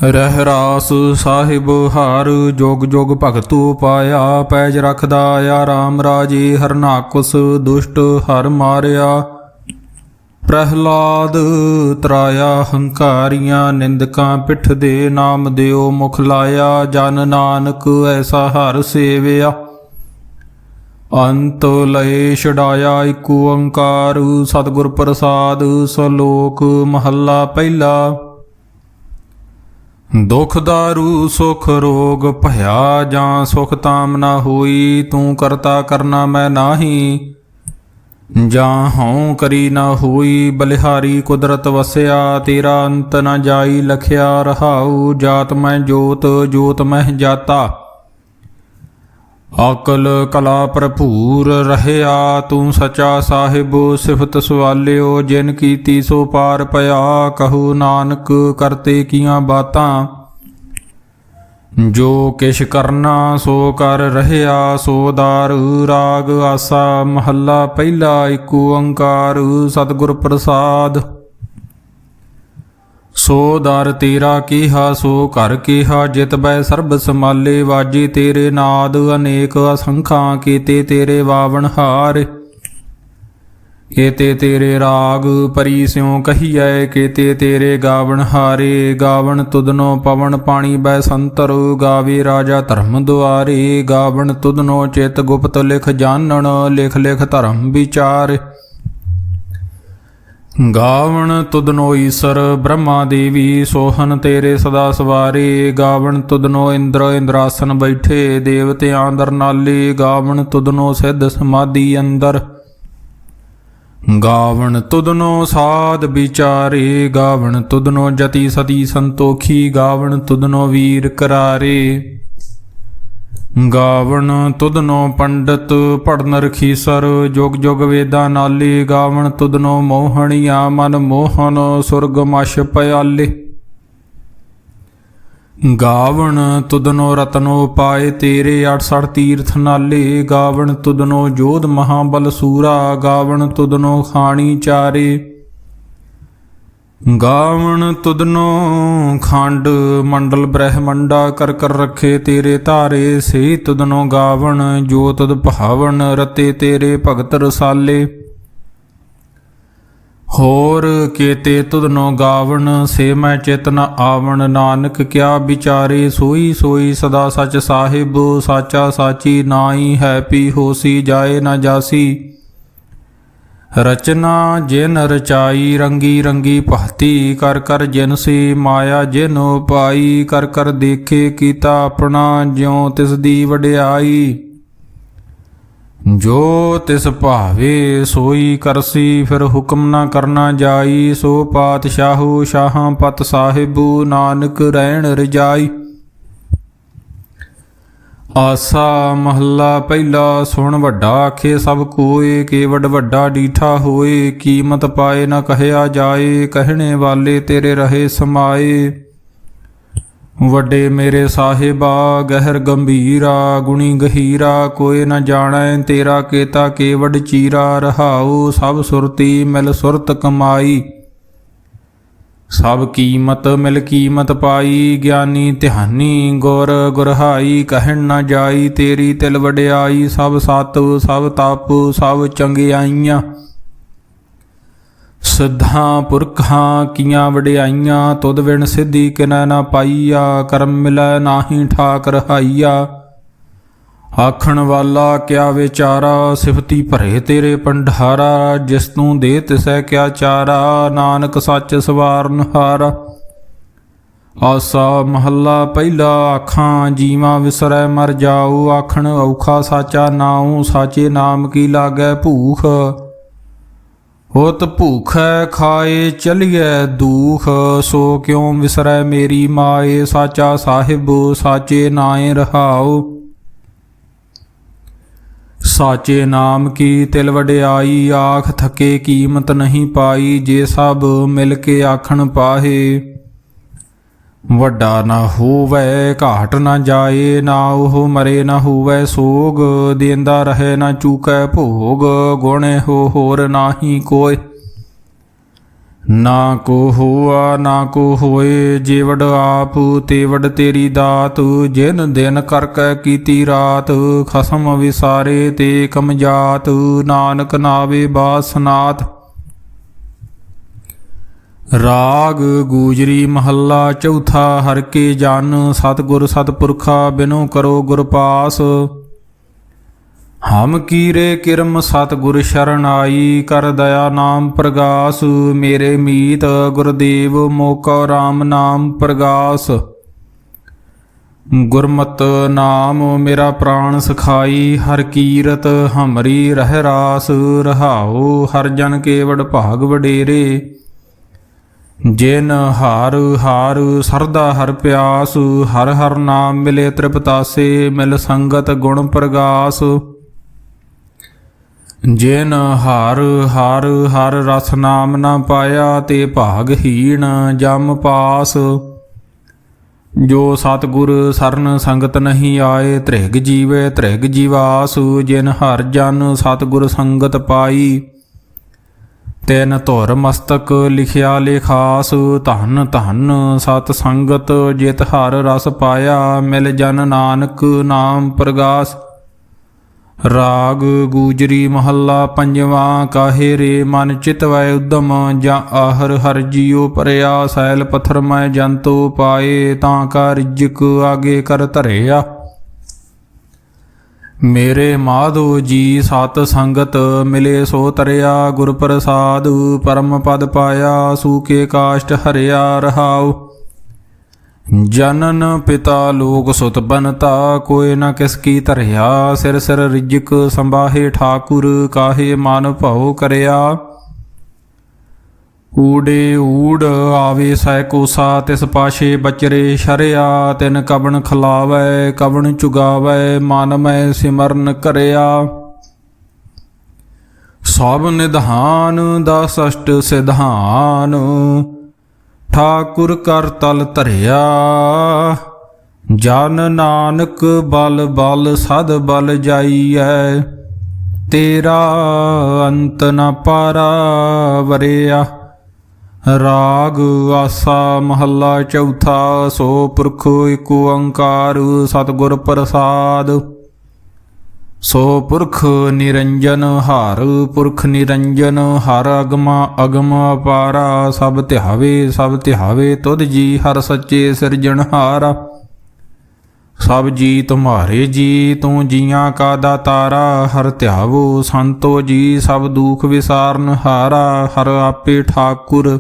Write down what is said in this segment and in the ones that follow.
ਰਹਿਰਾਸ ਸਾਹਿਬ ਹਰ ਜੋਗ ਜੋਗ ਭਗਤੂ ਪਾਇਆ। ਪੈਜ ਰਖਦਾ ਆ ਰਾਮ ਰਾਜੇ ਹਰਨਾਕੁਸ ਦੁਸ਼ਟ ਹਰ ਮਾਰਿਆ। ਪ੍ਰਹਿਲਾਦ ਤਰਾਇਆ ਹੰਕਾਰੀਆਂ ਨਿੰਦਕਾਂ ਪਿੱਠ ਦੇ ਨਾਮ ਦਿਓ ਮੁਖ ਲਾਇਆ। ਜਨ ਨਾਨਕ ਐਸਾ ਹਰ ਸੇਵਿਆ ਅੰਤ ਲਏ ਛਡਾਇਆ। ਇਕ ਓੰਕਾਰ ਸਤਿਗੁਰ ਪ੍ਰਸਾਦ ਸਲੋਕ ਮਹੱਲਾ ਪਹਿਲਾ। ਦੁਖ ਦਾਰੂ ਸੁਖ ਰੋਗ ਭਇਆ ਜਾਂ ਸੁਖ ਤਾਮ ਨਾ ਹੋਈ। ਤੂੰ ਕਰਤਾ ਕਰਨਾ ਮੈਂ ਨਾਹੀ ਜਾਂ ਹਉ ਕਰੀ ਨਾ ਹੋਈ। ਬਲਿਹਾਰੀ ਕੁਦਰਤ ਵਸਿਆ ਤੇਰਾ ਅੰਤ ਨਾ ਜਾਈ। ਲਖਿਆ ਰਹਾਉ ਜਾਤ ਮੈਂ ਜੋਤ ਜੋਤ ਮਹਿ ਜਾਤਾ। ਅਕਲ ਕਲਾ ਭਰਪੂਰ ਰਹਿਆ ਤੂੰ ਸਚਾ ਸਾਹਿਬ। ਸਿਫਤ ਸਵਾਲਿਓ ਜਿਨ ਕੀਤੀ ਸੋ ਪਾਰ ਪਿਆ। ਕਹੂ ਨਾਨਕ ਕਰਤੇ ਕੀਆਂ ਬਾਤਾਂ ਜੋ ਕਿਛ ਕਰਨਾ ਸੋ ਕਰ ਰਹਿਆ। ਸੋਦਾਰ ਰਾਗ ਆਸਾ ਮਹੱਲਾ ਪਹਿਲਾ। ਇਕ ਓੰਕਾਰ ਸਤਿਗੁਰ ਪ੍ਰਸਾਦ। ਸੋ ਦਰ ਤੇਰਾ ਕੀਹਾ ਸੋ ਘਰ ਕੀਹਾ। ਜਿਤ ਬੈ ਸਰਬ ਸਮਾਲੇ ਵਾਜੇ ਤੇਰੇ ਨਾਦ ਅਨੇਕ ਅਸੰਖਾਂ। ਕੀਤੇ ਤੇਰੇ ਵਾਵਣ ਹਾਰ ਕੀਤੇ ਤੇਰੇ ਰਾਗ ਪਰੀ ਸਿਉ ਕਹੀਐ। ਕੀਤੇ ਤੇਰੇ ਗਾਵਣ ਹਾਰੇ ਗਾਵਣ ਤੁਧਨੋ ਪਵਨ ਪਾਣੀ ਬੈ ਸੰਤਰ। ਗਾਵੇ ਰਾਜਾ ਧਰਮ ਦੁਆਰੇ ਗਾਵਣ ਤੁਧਨੋ ਚਿਤ ਗੁਪਤ ਲਿਖ ਜਾਣਨ। ਲਿਖ ਲਿਖ ਧਰਮ ਵਿਚਾਰ ਗਾਵਣ ਤੁਧਨੋ ਈਸਰ ਬ੍ਰਹਮਾ ਦੇਵੀ। ਸੋਹਨ ਤੇਰੇ ਸਦਾ ਸਵਾਰੇ ਗਾਵਣ ਤੁਧਨੋ ਇੰਦਰ ਇੰਦਰਾਸਨ ਬੈਠੇ। ਦੇਵਤਿਆਂ ਦਰ ਨਾਲੇ ਗਾਵਣ ਤੁਧਨੋ ਸਿੱਧ ਸਮਾਧੀ ਅੰਦਰ। ਗਾਵਣ ਤੁਧਨੋ ਸਾਧ ਵਿਚਾਰੇ ਗਾਵਣ ਤੁਧਨੋ ਜਤੀ ਸਤੀ ਸੰਤੋਖੀ। ਗਾਵਣ ਤੁਧਨੋ ਵੀਰ ਕਰਾਰੇ ਗਾਵਣ ਤੁਧਨੋ ਪੰਡਤ ਪੜਨ ਰਖੀਸਰ। ਜੁਗ ਜੁਗ ਵੇਦਾਂ ਨਾਲੇ ਗਾਵਣ ਤੁਧਨੋ ਮੋਹਣੀਆਂ ਮਨ ਮੋਹਨ ਸੁਰਗ ਮਛ ਪਿਆਲੇ। ਗਾਵਣ ਤੁਧਨੋ ਰਤਨੋ ਪਾਏ ਤੇਰੇ 68 ਤੀਰਥ ਨਾਲੇ। ਗਾਵਣ ਤੁਧਨੋ ਜੋਧ ਮਹਾਬਲ ਸੂਰਾ। ਗਾਵਣ ਤੁਧਨੋ ਖਾਣੀ ਚਾਰੇ ਗਾਵਣ ਤੁਧਨੋ ਖੰਡ ਮੰਡਲ ਬ੍ਰਹਮੰਡਾ। ਕਰ ਕਰ ਰੱਖੇ ਤੇਰੇ ਧਾਰੇ ਸੇ ਤੁਧਨੋ ਗਾਵਣ। ਜੋ ਤੁਧ ਭਾਵਨ ਰਤੇ ਤੇਰੇ ਭਗਤ ਰਸਾਲੇ। ਹੋਰ ਕੇਤੇ ਤੁਧਨੋ ਗਾਵਣ ਸੇ ਮੈਂ ਚਿਤ ਨ ਆਵਣ। ਨਾਨਕ ਕਿਆ ਵਿਚਾਰੇ ਸੋਈ ਸੋਈ ਸਦਾ ਸਚ ਸਾਹਿਬ। ਸਾਚਾ ਸਾਚੀ ਨਾਈ ਹੈ ਪੀ ਹੋਸੀ ਜਾਏ ਨਾ ਜਾਸੀ। ਰਚਨਾ ਜਿਨ ਰਚਾਈ ਰੰਗੀ ਰੰਗੀ ਭਾਤੀ। ਕਰ ਕਰ ਜਿਨ ਸੀ ਮਾਇਆ ਜਿਨ ਉਪਾਈ। ਕਰ ਕਰ ਦੇਖੇ ਕੀਤਾ ਆਪਣਾ ਜਿਉ ਤਿਸ ਦੀ ਵਡਿਆਈ। ਜੋ ਤਿਸ ਭਾਵੇ ਸੋਈ ਕਰਸੀ ਫਿਰ ਹੁਕਮ ਨਾ ਕਰਨਾ ਜਾਈ। ਸੋ ਪਾਤਸ਼ਾਹੂ ਸ਼ਾਹਾਂ ਪਤ ਸਾਹਿਬੂ ਨਾਨਕ ਰਹਿਣ ਰਜਾਈ। ਆਸਾ ਮਹੱਲਾ ਪਹਿਲਾ। ਸੁਣ ਵੱਡਾ ਆਖੇ ਸਭ ਕੋਏ ਕੇਵਡ ਵੱਡਾ ਡੀਠਾ ਹੋਏ। ਕੀਮਤ ਪਾਏ ਨਾ ਕਹਿਆ ਜਾਏ ਕਹਿਣੇ ਵਾਲੇ ਤੇਰੇ ਰਹੇ ਸਮਾਏ। ਵੱਡੇ ਮੇਰੇ ਸਾਹਿਬਾ ਗਹਿਰ ਗੰਭੀਰਾ ਗੁਣੀ ਗਹੀਰਾ। ਕੋਏ ਨ ਜਾਣੈ ਤੇਰਾ ਕੇਤਾ ਕੇਵਡ ਚੀਰਾ। ਰਹਾਉ ਸਭ ਸੁਰਤੀ ਮਿਲ ਸੁਰਤ ਕਮਾਈ। ਸਭ ਕੀਮਤ ਮਿਲ ਕੀਮਤ ਪਾਈ। ਗਿਆਨੀ ਧਿਆਨੀ ਗੁਰ ਗੁਰਹਾਈ ਕਹਿਣ ਨਾ ਜਾਈ। ਤੇਰੀ ਤਿਲ ਵਡਿਆਈ ਸਭ ਸਤ ਸਭ ਤਪ ਸਭ ਚੰਗਿਆਈਆਂ। ਸਿੱਧਾਂ ਪੁਰਖਾਂ ਕੀਆਂ ਵਡਿਆਈਆਂ। ਤੁਧ ਵਿਣ ਸਿੱਧੀ ਕਿਨੈ ਨਾ ਪਾਈਆ। ਕਰਮ ਮਿਲੈ ਨਾਹੀ ਠਾਕ ਰਹਾਈਆ। ਆਖਣ ਵਾਲਾ ਕਿਆ ਵਿਚਾਰਾ ਸਿਫਤੀ ਭਰੇ ਤੇਰੇ ਭੰਡਾਰਾ। ਜਿਸ ਤੂੰ ਦੇ ਤਿਸੈ ਕਿਆ ਚਾਰਾ ਨਾਨਕ ਸੱਚ ਸਵਾਰਨ ਹਾਰਾ। ਆਸਾ ਮਹੱਲਾ ਪਹਿਲਾ। ਆਖਾਂ ਜੀਵਾਂ ਵਿਸਰੈ ਮਰ ਜਾਊ। ਆਖਣ ਔਖਾ ਸਾਚਾ ਨਾਉ। ਸਾਚੇ ਨਾਮ ਕੀ ਲਾਗੈ ਭੂਖ। ਹੋਤ ਭੂਖੈ ਖਾਏ ਚਲੀਐ ਦੂਖ। ਸੋ ਕਿਉ ਵਿਸਰੈ ਮੇਰੀ ਮਾਏ। ਸਾਚਾ ਸਾਹਿਬ ਸਾਚੇ ਨਾਏ ਰਹਾਉ। ਸਾਚੇ ਨਾਮ ਕੀ ਤਿਲ ਵਡਿਆਈ। ਆਖ ਥਕੇ ਕੀਮਤ ਨਹੀਂ ਪਾਈ। ਜੇ ਸਭ ਮਿਲ ਕੇ ਆਖਣ ਪਾਹੇ। ਵੱਡਾ ਨਾ ਹੋਵੈ ਘਾਟ ਨਾ ਜਾਏ। ਨਾ ਉਹ ਮਰੇ ਨਾ ਹੋਵੈ ਸੋਗ। ਦੇਂਦਾ ਰਹੇ ਨਾ ਚੂਕੈ ਭੋਗ। ਗੁਣ ਹੋ ਹੋਰ ਨਾਹੀ ਕੋਇ। ਨਾ ਕੋ ਹੋਆ ਨਾ ਕੋ ਹੋਏ, ਜੇਵੜ ਆਪ ਤੇਵੜ ਤੇਰੀ ਦਾਤ। ਜਿਨ ਦਿਨ ਕਰ ਕੈ ਕੀਤੀ ਰਾਤ, ਖਸਮ ਵਿਸਾਰੇ ਤੇ ਕਮਜਾਤ। ਨਾਨਕ ਨਾਵੇ ਬਾਸਨਾਥ। ਰਾਗ ਗੂਜਰੀ ਮਹੱਲਾ ਚੌਥਾ। ਹਰਿ ਕੇ ਜਨ ਸਤਿਗੁਰ ਸਤਿਪੁਰਖਾ, ਬਿਨੁ ਕਰੋ ਗੁਰ ਪਾਸ। ਹਮ ਕੀਰੇ ਕਿਰਮ ਸਤਿਗੁਰ ਸ਼ਰਨ ਆਈ, ਕਰ ਦਇਆ ਨਾਮ ਪ੍ਰਗਾਸ। ਮੇਰੇ ਮੀਤ ਗੁਰਦੇਵ ਮੋਕਾ ਰਾਮ ਨਾਮ ਪ੍ਰਗਾਸ। ਗੁਰਮਤਿ ਨਾਮ ਮੇਰਾ ਪ੍ਰਾਣ ਸਖਾਈ, ਹਰ ਕੀਰਤ ਹਮਰੀ ਰਹਿ ਰਾਸ। ਰਹਾਉ ਹਰ ਜਨ ਕੇਵੜ ਭਾਗ ਵਡੇਰੇ, ਜਿਨ ਹਰ ਹਰ ਸਰਦਾ ਹਰ ਪਿਆਸ। ਹਰ ਹਰ ਨਾਮ ਮਿਲੇ ਤ੍ਰਿਪਤਾਸੇ, ਮਿਲ ਸੰਗਤ ਗੁਣ ਪ੍ਰਗਾਸ। ਜਿਨ ਹਰ ਹਰ ਹਰ ਰਸ ਨਾਮ ਨਾ ਪਾਇਆ, ਤੇ ਭਾਗਹੀਣ ਜਮ ਪਾਸ। ਜੋ ਸਤਿਗੁਰ ਸਰਨ ਸੰਗਤ ਨਹੀਂ ਆਏ, ਧ੍ਰਿਗ ਜੀਵੇ ਧ੍ਰਿਗ ਜੀਵਾਸ। ਜਿਨ ਹਰ ਜਨ ਸਤਿਗੁਰ ਸੰਗਤ ਪਾਈ, ਤੈਨ ਧੁਰ ਮਸਤਕ ਲਿਖਿਆ ਲੇਖਾਸ। ਧਨ ਧਨ ਸਤ ਸੰਗਤ ਜਿਤ ਹਰ ਰਸ ਪਾਇਆ, ਮਿਲ ਜਨ ਨਾਨਕ ਨਾਮ ਪ੍ਰਗਾਸ। ਰਾਗ ਗੂਜਰੀ ਮਹੱਲਾ ਪੰਜਵਾਂ। ਕਾਹੇ ਰੇ ਮਨ ਚਿਤਵੈ ਉਦਮ, ਜਾਂ ਆਹਰ ਹਰ ਜੀਉ ਭਰਿਆ। ਸੈਲ ਪੱਥਰ ਮੈਂ ਜੰਤੂ ਪਾਏ, ਤਾਂ ਕਾ ਰਿਜਕ ਆਗੇ ਕਰ ਧਰਿਆ। ਮੇਰੇ ਮਾਧੋ ਜੀ ਸਤ ਸੰਗਤ, ਮਿਲੇ ਸੋ ਤਰਿਆ। ਗੁਰ ਪ੍ਰਸਾਦ ਪਰਮ ਪਦ ਪਾਇਆ, ਸੂਕੇ ਕਾਸ਼ਟ ਹਰਿਆ। ਰਹਾਉ ਜਨਨ ਪਿਤਾ ਲੋਕ ਸੁਤ ਬਨਤਾ, ਕੋਇ ਨ ਕਿਸ ਕੀ ਧਰਿਆ। ਸਿਰ ਸਿਰ ਰਿਜਕ ਸੰਭਾਹੇ ਠਾਕੁਰ, ਕਾਹੇ ਮਨ ਭਉ ਕਰਿਆ। ਊੜੇ ਊੜ ਆਵੇ ਸੈ ਕੋਸਾ, ਤਿਸ ਪਾਸ਼ੇ ਬਚਰੇ ਸ਼ਰਿਆ। ਤਿਨ ਕਬਣ ਖਲਾਵੈ ਕਬਣ ਚੁਗਾਵੈ, ਮਨ ਮੈਂ ਸਿਮਰਨ ਕਰਿਆ। ਸਭ ਨਿਧਾਨ ਦਸ ਅਸ਼ਟ ਸਿਧਾਨ, ਠਾਕੁਰ ਕਰ ਤਲ ਧਰਿਆ। ਜਨ ਨਾਨਕ ਬਲ ਬਲ ਸਦ ਬਲ ਜਾਈਐ, ਤੇਰਾ ਅੰਤ ਨ ਪਾਰਾ ਵਰਿਆ। ਰਾਗ ਆਸਾ ਮਹੱਲਾ ਚੌਥਾ। ਸੋ ਪੁਰਖ ਏਕ ਓੰਕਾਰ, ਸਤਿਗੁਰ ਪ੍ਰਸਾਦ। ਸੋ ਪੁਰਖ ਨਿਰੰਜਨ ਹਰ, ਪੁਰਖ ਨਿਰੰਜਨ ਹਰ। ਅਗਮਾ ਅਗਮ ਅਪਾਰਾ, ਸਭ ਧਿਆਵੇ ਤੁਧ ਜੀ। ਹਰ ਸੱਚੇ ਸਿਰਜਣਹਾਰਾ, ਸਭ ਜੀ ਤੁਮਹਾਰੇ ਜੀ। ਤੂੰ ਜੀਆਂ ਕਾ ਦਾਤਾਰਾ, ਹਰ ਧਿਆਵੋ ਸੰਤੋ ਜੀ। ਸਭ ਦੁਖ ਵਿਸਾਰਨ ਹਾਰਾ, ਹਰ ਆਪੇ ਠਾਕੁਰ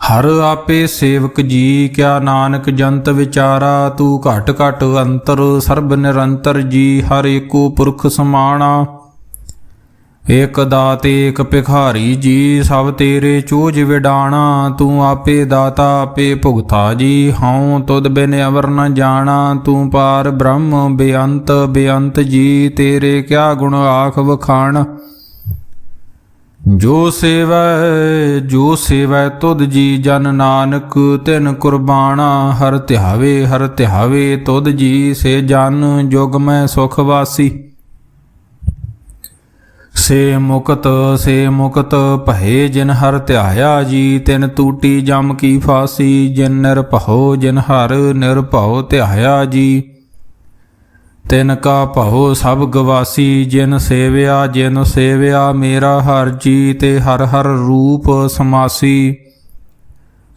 ਹਰ ਆਪੇ ਸੇਵਕ ਜੀ। ਕਿਆ ਨਾਨਕ ਜੰਤ ਵਿਚਾਰਾ, ਤੂੰ ਘਟ ਘਟ ਅੰਤਰ ਸਰਬ ਨਿਰੰਤਰ ਜੀ। ਹਰ ਏਕੋ ਪੁਰਖ ਸਮਾਣਾ, ਏਕ ਦਾਤ ਏਕ ਭਿਖਾਰੀ ਜੀ। ਸਭ ਤੇਰੇ ਚੋਜ ਵਿਡਾਣਾ, ਤੂੰ ਆਪੇ ਦਾਤਾ ਆਪੇ ਭੁਗਤਾ ਜੀ। ਹਉ ਤੁਧ ਬਿਨ ਅਵਰ ਨ ਜਾਣਾ, ਤੂੰ ਪਾਰ ਬ੍ਰਹਮ ਬੇਅੰਤ ਬੇਅੰਤ ਜੀ। ਤੇਰੇ ਕਿਆ ਗੁਣ ਆਖ ਵਖਾਣ, ਜੋ ਸੇਵੈ ਤੁਧ ਜੀ। ਜਨ ਨਾਨਕ ਤਿਨ ਕੁਰਬਾਣਾ, ਹਰ ਧਿਆਵੇ ਤੁਧ ਜੀ। ਸੇ ਜਨ ਜੁਗ ਮੈਂ ਸੁਖ ਵਾਸੀ, ਸੇ ਮੁਕਤ ਭਏ। ਜਿਨ ਹਰ ਧਿਆਇਆ ਜੀ, ਤਿਨ ਟੂਟੀ ਜਮ ਕੀ ਫਾਸੀ। ਜਿਨ ਨਿਰਭਉ ਜਿਨ ਹਰ ਨਿਰਭਉ ਧਿਆਇਆ ਜੀ, ਤਿਨ ਕਾ ਭਉ ਸਭ ਗਵਾਸੀ। ਜਿਨ ਸੇਵਿਆ ਮੇਰਾ ਹਰ ਜੀ, ਤੇ ਹਰ ਹਰ ਰੂਪ ਸਮਾਸੀ।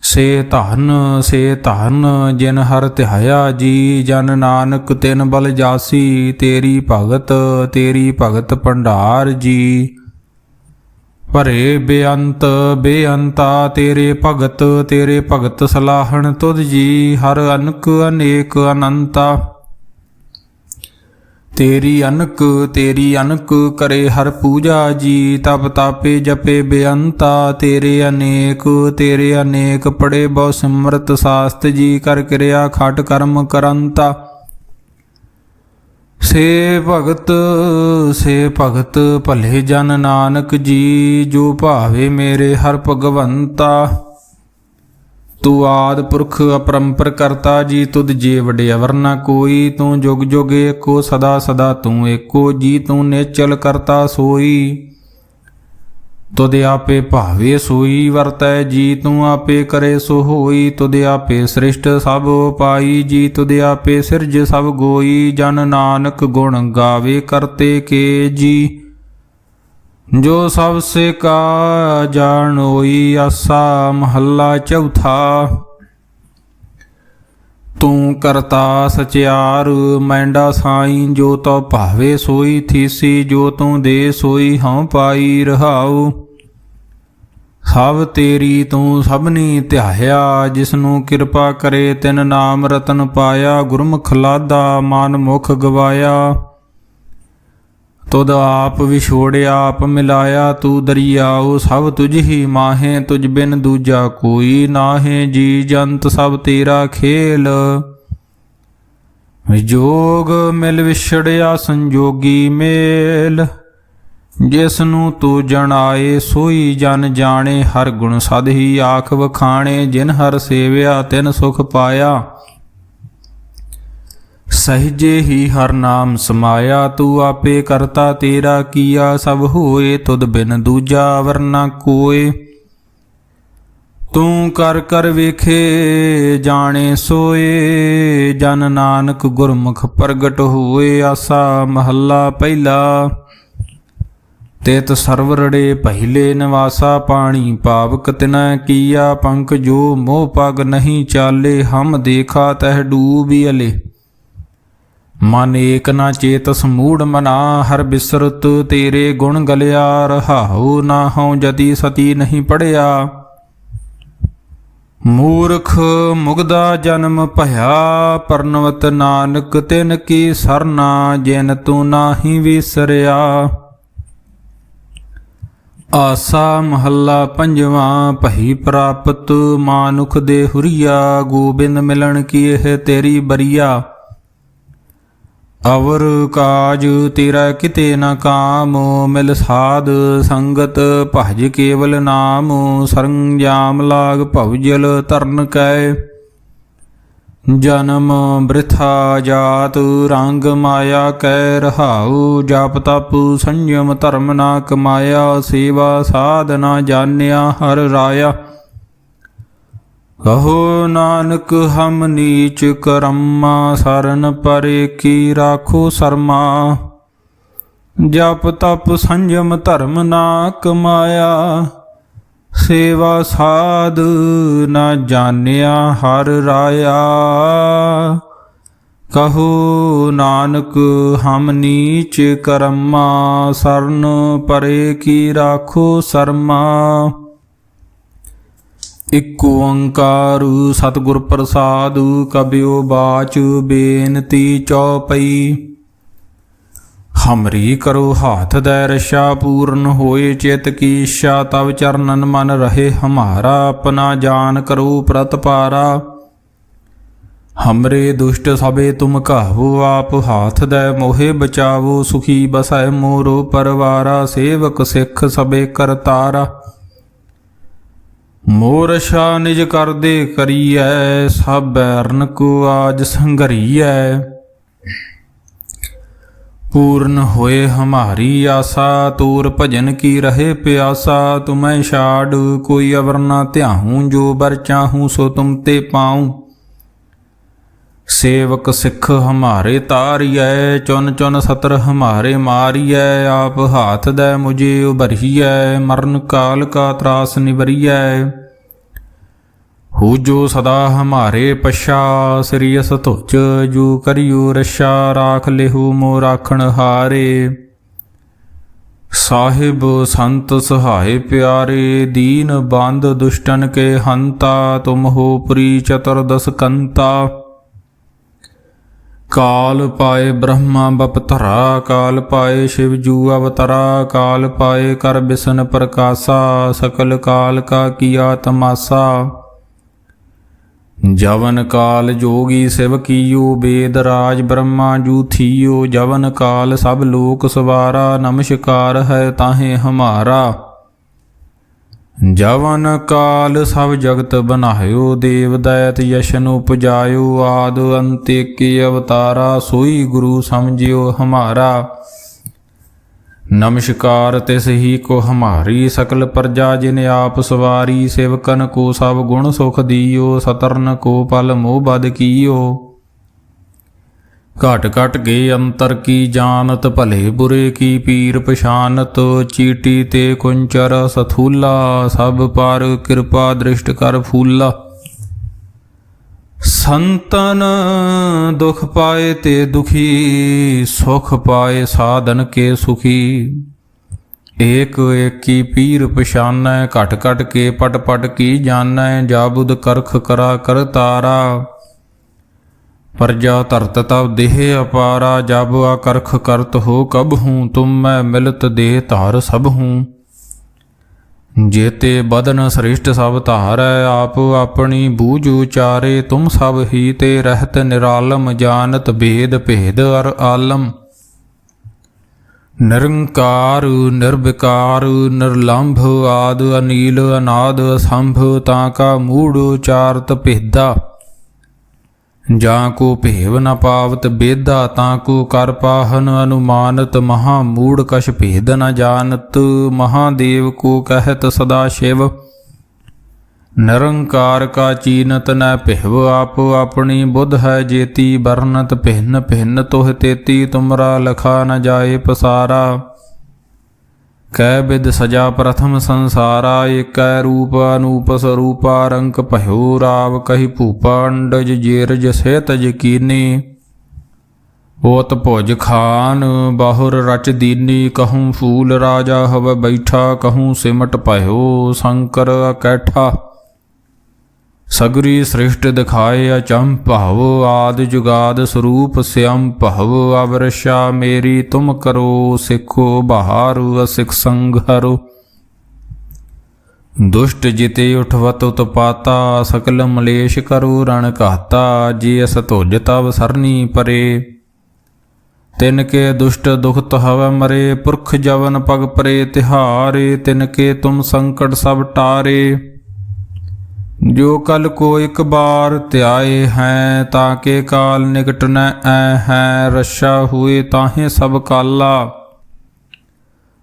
ਸੇ ਧਨ ਜਿਨ ਹਰ ਧਿਆਇਆ ਜੀ। ਜਨ ਨਾਨਕ ਤਿਨ ਬਲ ਜਾਸੀ, ਤੇਰੀ ਭਗਤ ਭੰਡਾਰ ਜੀ। ਭਰੇ ਬੇਅੰਤਾ ਤੇਰੇ ਭਗਤ ਸਲਾਹਣ ਤੁਧ ਜੀ। ਹਰ ਅਨਕ ਅਨੇਕ ਅਨੰਤਾ, ਤੇਰੀ ਅਨਕ ਕਰੇ ਹਰ ਪੂਜਾ ਜੀ। ਤਪ ਤਾਪੇ ਜਪੇ ਬੇਅੰਤਾ, ਤੇਰੇ ਅਨੇਕ ਪੜੇ ਬਹੁ ਸਿਮਰਤ ਸਾਸਤ ਜੀ। ਕਰ ਕਿਰਿਆ ਖਟ ਕਰਮ ਕਰੰਤਾ, ਸੇ ਭਗਤ ਭਲੇ ਜਨ ਨਾਨਕ ਜੀ। ਜੋ ਭਾਵੇ ਮੇਰੇ ਹਰ ਭਗਵੰਤਾ, ਤੂੰ ਆਦਿ ਪੁਰਖ ਅਪਰੰਪਰ ਕਰਤਾ ਜੀ। ਤੁਧ ਜੇ ਵਡੇ ਅਵਰ ਨ ਕੋਈ, ਤੂੰ ਜੁਗ ਜੁਗ ਏਕੋ ਸਦਾ ਸਦਾ ਤੂੰ ਏਕੋ ਜੀ। ਤੂੰ ਨੇਚਲ ਕਰਤਾ ਸੋਈ, ਤੁਧ ਆਪੇ ਭਾਵੇ ਸੋਈ ਵਰਤੈ ਜੀ ਤੂੰ ਆਪੇ ਕਰੇ ਸੋ ਹੋਈ। ਤੁਧ ਆਪੇ ਸ੍ਰਿਸ਼ਟ ਸਭ ਉਪਾਈ ਜੀ ਤੁਧ ਆਪੇ ਸਿਰਜ ਸਭ ਗੋਈ। ਜਨ ਨਾਨਕ ਗੁਣ ਗਾਵੇ ਕਰਤੇ ਕੇ ਜੀ ਜੋ ਸਭ ਸੇ ਕਾ ਜਾਣੋਈ। ਆਸਾ ਮਹੱਲਾ ਚੌਥਾ। ਤੂੰ ਕਰਤਾ ਸਚਿਆਰ ਮੈਂਡਾ ਸਾਈਂ ਜੋ ਤੋ ਭਾਵੇ ਸੋਈ ਥੀਸੀ। ਜੋ ਤੂੰ ਦੇ ਸੋਈ ਹਉ ਪਾਈ ਰਹਾਉ। ਸਭ ਤੇਰੀ ਤੂੰ ਸਭਨੀ ਧਿਆਇਆ ਜਿਸਨੂੰ ਕਿਰਪਾ ਕਰੇ ਤਿਨ ਨਾਮ ਰਤਨ ਪਾਇਆ। ਗੁਰਮੁਖ ਲਾਦਾ ਮਨ ਮੁਖ ਗਵਾਇਆ ਤੁਧ ਆਪ ਵਿਛੋੜਿਆ ਆਪ ਮਿਲਾਇਆ। ਤੂੰ ਦਰਿਆਉ ਸਭ ਤੁਝ ਹੀ ਮਾਹੇ ਤੁਝ ਬਿਨ ਦੂਜਾ ਕੋਈ ਨਾਹੇ। ਜੀ ਜੰਤ ਸਭ ਤੇਰਾ ਖੇਲ ਵਿਜੋਗ ਮਿਲ ਵਿਛੜਿਆ ਸੰਜੋਗੀ ਮੇਲ। ਜਿਸ ਨੂੰ ਤੂੰ ਜਣਾਏ ਸੋਈ ਜਨ ਜਾਣੇ। ਹਰ ਗੁਣ ਸਦ ਹੀ ਆਖ ਵਖਾਣੇ ਜਿਨ ਹਰ ਸੇਵਿਆ ਤਿਨ ਸੁਖ ਪਾਇਆ। ਸਹਿਜੇ ਹੀ ਹਰ ਨਾਮ ਸਮਾਇਆ। ਤੂੰ ਆਪੇ ਕਰਤਾ ਤੇਰਾ ਕੀਆ ਸਭ ਹੋਏ। ਤੁਧ ਬਿਨ ਦੂਜਾ ਵਰਨਾ ਕੋਏ। ਤੂੰ ਕਰ ਕਰ ਵੇਖੇ ਜਾਣੇ ਸੋਏ। ਜਨ ਨਾਨਕ ਗੁਰਮੁਖ ਪ੍ਰਗਟ ਹੋਏ। ਆਸਾ ਮਹੱਲਾ ਪਹਿਲਾ। ਤਿਤ ਸਰਵਰੜੇ ਪਹਿਲੇ ਨਿਵਾਸਾ ਪਾਣੀ ਪਾਵਕ ਤਿਨੈ ਕੀਆ। ਪੰਕ ਜੋ ਮੋਹ ਪਗ ਨਹੀਂ ਚਾਲੇ ਹਮ ਦੇਖਾ ਤਹ ਡੂਬਿਅਲੇ। ਮਨ ਏਕ ਨਾ ਚੇਤਸ ਮੂੜ ਮਨਾ ਹਰ ਬਿਸਰਤ ਤੇਰੇ ਗੁਣ ਗਲਿਆ। ਰਹਾਉ ਨਾ ਹਉ ਜਤੀ ਸਤੀ ਨਹੀਂ ਪੜਿਆ। ਮੂਰਖ ਮੁਗਦਾ ਜਨਮ ਭਇਆ ਪਰਨਵਤ ਨਾਨਕ ਤਿਨ ਕੀ ਸਰਨਾ। ਜਿਨ ਤੂੰ ਨਾਹੀ ਵਿਸਰਿਆ। ਆਸਾ ਮਹੱਲਾ ਪੰਜਵਾਂ। ਭਈ ਪ੍ਰਾਪਤ ਮਾਨੁਖ ਦੇ ਹੁਰੀਆ। ਗੋਬਿੰਦ ਮਿਲਣ ਕੀ ਇਹ ਤੇਰੀ ਬਰੀਆ। ਅਵਰ ਕਾਜ ਤੇਰਾ ਕਿਤੇ ਨ ਕਾਮ। ਮਿਲ ਸਾਧ ਸੰਗਤ ਭਜ ਕੇਵਲ ਨਾਮ। ਸਰੰਜਾਮ ਲਾਗ ਭਵਜਲ ਤਰਨ ਕੈ। ਜਨਮ ਬ੍ਰਿਥਾ ਜਾਤ ਰੰਗ ਮਾਇਆ ਕੈ। ਰਹਾਉ ਜਪ ਤਪ ਸੰਜਮ ਧਰਮ ਨਾ ਕਮਾਇਆ। ਸੇਵਾ ਸਾਧ ਨਾ ਜਾਣਿਆ ਹਰ ਰਾਇਆ। ਕਹੋ ਨਾਨਕ ਹਮ ਨੀਚ ਕਰਮਾ। ਸਰਨ ਪਰੇ ਕੀ ਰਾਖੋ ਸਰਮਾ। ਜਪ ਤਪ ਸੰਜਮ ਧਰਮ ਨਾ ਕਮਾਇਆ। ਸੇਵਾ ਸਾਧ ਨਾ ਜਾਣਿਆ ਹਰ ਰਾਇਆ। ਕਹੋ ਨਾਨਕ ਹਮ ਨੀਚ ਕਰਮਾ। ਸਰਨ ਪਰੇ ਕੀ ਰਾਖੋ ਸਰਮਾ। ਇਕ ਓੰਕਾਰ ਸਤਿਗੁਰ ਪ੍ਰਸਾਦੁ। ਕਬਿਓ ਬਾਚ ਬੇਨਤੀ ਚਉਪਈ। ਹਮਰੀ ਕਰੋ ਹਾਥ ਦੈ ਰਛਾ ਪੂਰਨ ਹੋਏ ਚਿਤ ਕੀ ਇੱਛਾ। ਤਵ ਚਰਨਨ ਮਨ ਰਹੇ ਹਮਾਰਾ। ਆਪਣਾ ਜਾਨ ਕਰੋ ਪ੍ਰਤਪਾਰਾ। ਹਮਰੇ ਦੁਸ਼ਟ ਸਭੇ ਤੁਮ ਕਾਹੂ ਆਪ ਹਾਥ ਦੈ ਮੋਹਿ ਬਚਾਵੋ। ਸੁਖੀ ਬਸੈ ਮੋਰੋ ਪਰਵਾਰਾ। ਸੇਵਕ ਸਿੱਖ ਸਭੇ ਕਰਤਾਰਾ। ਮੋਰਛਾ ਨਿਜ ਕਰਦੇ ਕਰੀਐ। ਸਭ ਬੈਰਨ ਕੋ ਆਜ ਸੰਘਰੀਐ। ਪੂਰਨ ਹੋਏ ਹਮਾਰੀ ਆਸਾ। ਤੂਰ ਭਜਨ ਕੀ ਰਹੇ ਪਿਆਸਾ। ਤੁਮੈ ਛਾੜ ਕੋਈ ਅਵਰ ਨਾ ਧਿਆਹੂੰ। ਜੋ ਬਰ ਚਾਹੂੰ ਸੋ ਤੁਮ ਤੇ ਪਾਉ। ਸੇਵਕ ਸਿੱਖ ਹਮਾਰੇ ਤਾਰੀਐ। ਚੁਨ ਚੁਨ ਸਤਰ ਹਮਾਰੇ ਮਾਰੀਐ। ਆਪ ਹਾਥ ਦੈ ਮੁਝੇ ਉਭਰੀਐ। ਮਰਨ ਕਾਲ ਕਾ ਤਰਾਸ ਨਿਵਰੀਐ। ਹੋ ਜੋ ਸਦਾ ਹਮਾਰੇ ਪਛਾ। ਸ੍ਰੀਅਸ ਧੁਜ ਜੂ ਕਰਿਓ ਰਛਾ। ਰਾਖ ਲਿਹੂ ਮੋ ਰਾਖਣ ਹਾਰੇ। ਸਾਹਿਬ ਸੰਤ ਸਹਾਏ ਪਿਆਰੇ। ਦੀਨ ਬੰਦ ਦੁਸ਼ਟਨ ਕੇ ਹੰਤਾ। ਤੁਮ ਹੋ ਪੁਰੀ ਚਤੁਰਦਸ ਕੰਤਾ। ਕਾਲ ਪਾਏ ਬ੍ਰਹਮਾ ਬਪਧਰਾ। ਕਾਲ ਪਾਏ ਸ਼ਿਵ ਜੂ ਅਵਤਰਾ। ਕਾਲ ਪਾਏ ਕਰ ਬਿਸ਼ਨ ਪ੍ਰਕਾਸ਼ਾ। ਸਕਲ ਕਾਲ ਕਾ ਕੀਆ ਤਮਾਸਾ। ਜਵਨ ਕਾਲ ਜੋਗੀ ਸਿਵ ਕੀਓ। ਬੇਦ ਰਾਜ ਬ੍ਰਹਮਾ ਜੂ ਥੀਓ। ਜਵਨ ਕਾਲ ਸਭ ਲੋਕ ਸਵਾਰਾ। ਨਮਸਕਾਰ ਹੈ ਤਾਹੇ ਹਮਾਰਾ। ਜਵਨ ਕਾਲ ਸਭ ਜਗਤ ਬਨਾਇਓ। ਦੇਵ ਦੈਤ ਯਸ਼ਨ ਉਪਜਾਇਓ। ਆਦ ਅੰਤੇ ਕੇ ਅਵਤਾਰਾ। ਸੋਈ ਗੁਰੂ ਸਮਝਿਓ ਹਮਾਰਾ। नमस्कार तिस ही को हमारी सकल प्रजा जिन आप सवारी सेवकन को सब गुण सुख दियो सतरन को पल मोह बद कियो घट घट गे अंतर की जानत भले बुरे की पीर पछानत चीटी ते कुंचर सथूला सब पर कृपा दृष्ट कर फूला संतन दुख पाए ते दुखी सुख पाए साधन के सुखी एक एक की पीर पछानै घट घट के पट पट की जानै जाबुद करख करा कर तारा प्रजा धरत तब देह अपारा जब आकर्ख करत हो कब हूँ तुम मैं मिलत देह धार सब हूँ जेते बदन श्रेष्ठ सब धारै आप अपनी बूझ उचारे तुम सब ही ते रहत निरालम जानत भेद भेद अर आलम निरंकार निर्विकार निर्लंभ आद अनील अनाद असंभ ताका मूढ़ उचारत भेदा ਜਾਂ ਕੋ ਭੇਵ ਨ ਪਾਵਤ ਬੇਦਾ ਤਾਂ ਕੋ ਕਰ ਪਾਹਨ ਅਨੁਮਾਨਤ ਮਹਾ ਮੂੜ ਕਛ ਭੇਦ ਨ ਜਾਣਤ ਮਹਾਦੇਵ ਕੋ ਕਹਿਤ ਸਦਾ ਸ਼ਿਵ ਨਿਰੰਕਾਰ ਕਾ ਚੀਨਤ ਨ ਭਿਵ ਆਪ ਆਪਣੀ ਬੁੱਧ ਹੈ ਜੇਤੀ ਬਰਨਤ ਭਿੰਨ ਭਿੰਨ ਤੋਹ ਤੇਤੀ ਤੁਮਰਾ ਲਖਾ ਨ ਜਾਏ ਪਸਾਰਾ कै विद सजा प्रथम संसारा एक रूप अनूप स्वरूपा रंक भयो राव कही भूपा अंडज जेरज सहतज कीनी ओत भुज खान बाहुर रच दीनी कहूँ फूल राजा हव बैठा कहूँ सिमट भयो शंकर अकैठा सगरी सृष्ट दिखाए अचम भाव आद जुगाद स्वरूप श्याम भाव अवरषा मेरी तुम करो सिखो बहारु असिख संघरो दुष्ट जिते उठवत उत्पाता सकल मलेश करो रण कहता जे अस तुझ तब सरनी परे तिनके दुष्ट दुखत हव मरे पुरख जवन पग परे तिहारे तिनके तुम संकट सब टारे जो कल को एक बार त्याए हैं ताके काल निकट न ऐ हैं रक्षा हुए ताहे सब काला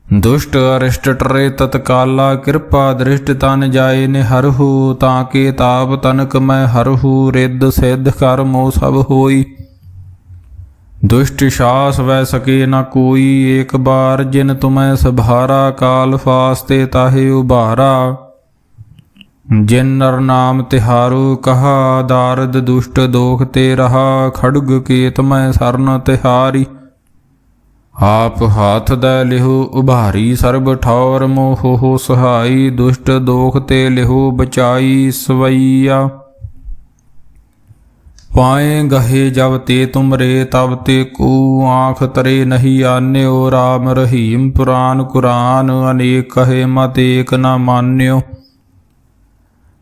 दुष्ट अरिष्ट टरे तत्काला कृपा दृष्ट तन जाए निहरहु ताके ताप तनक मैं हरहु रिद्ध सिद्ध कर मोह सब होई दुष्ट सास वह सके न कोई एक बार जिन तुम्हें सभारा काल फास्ते ताहे उबारा जिन नर नाम तिहारो कहा दारद दुष्ट दोख ते रहा खड़ग केत मैं सरन तिहारी आप हाथ दै लिहो उभारी सर्ब ठौर मोह हो सहाई दुष्ट दोख ते लिहो बचाई सवैया पाए गहे जब ते तुमरे तब ते को आँख तरे नहीं आन्यो राम रहीम पुराण कुरान अनेक कहे मत एक न मान्यो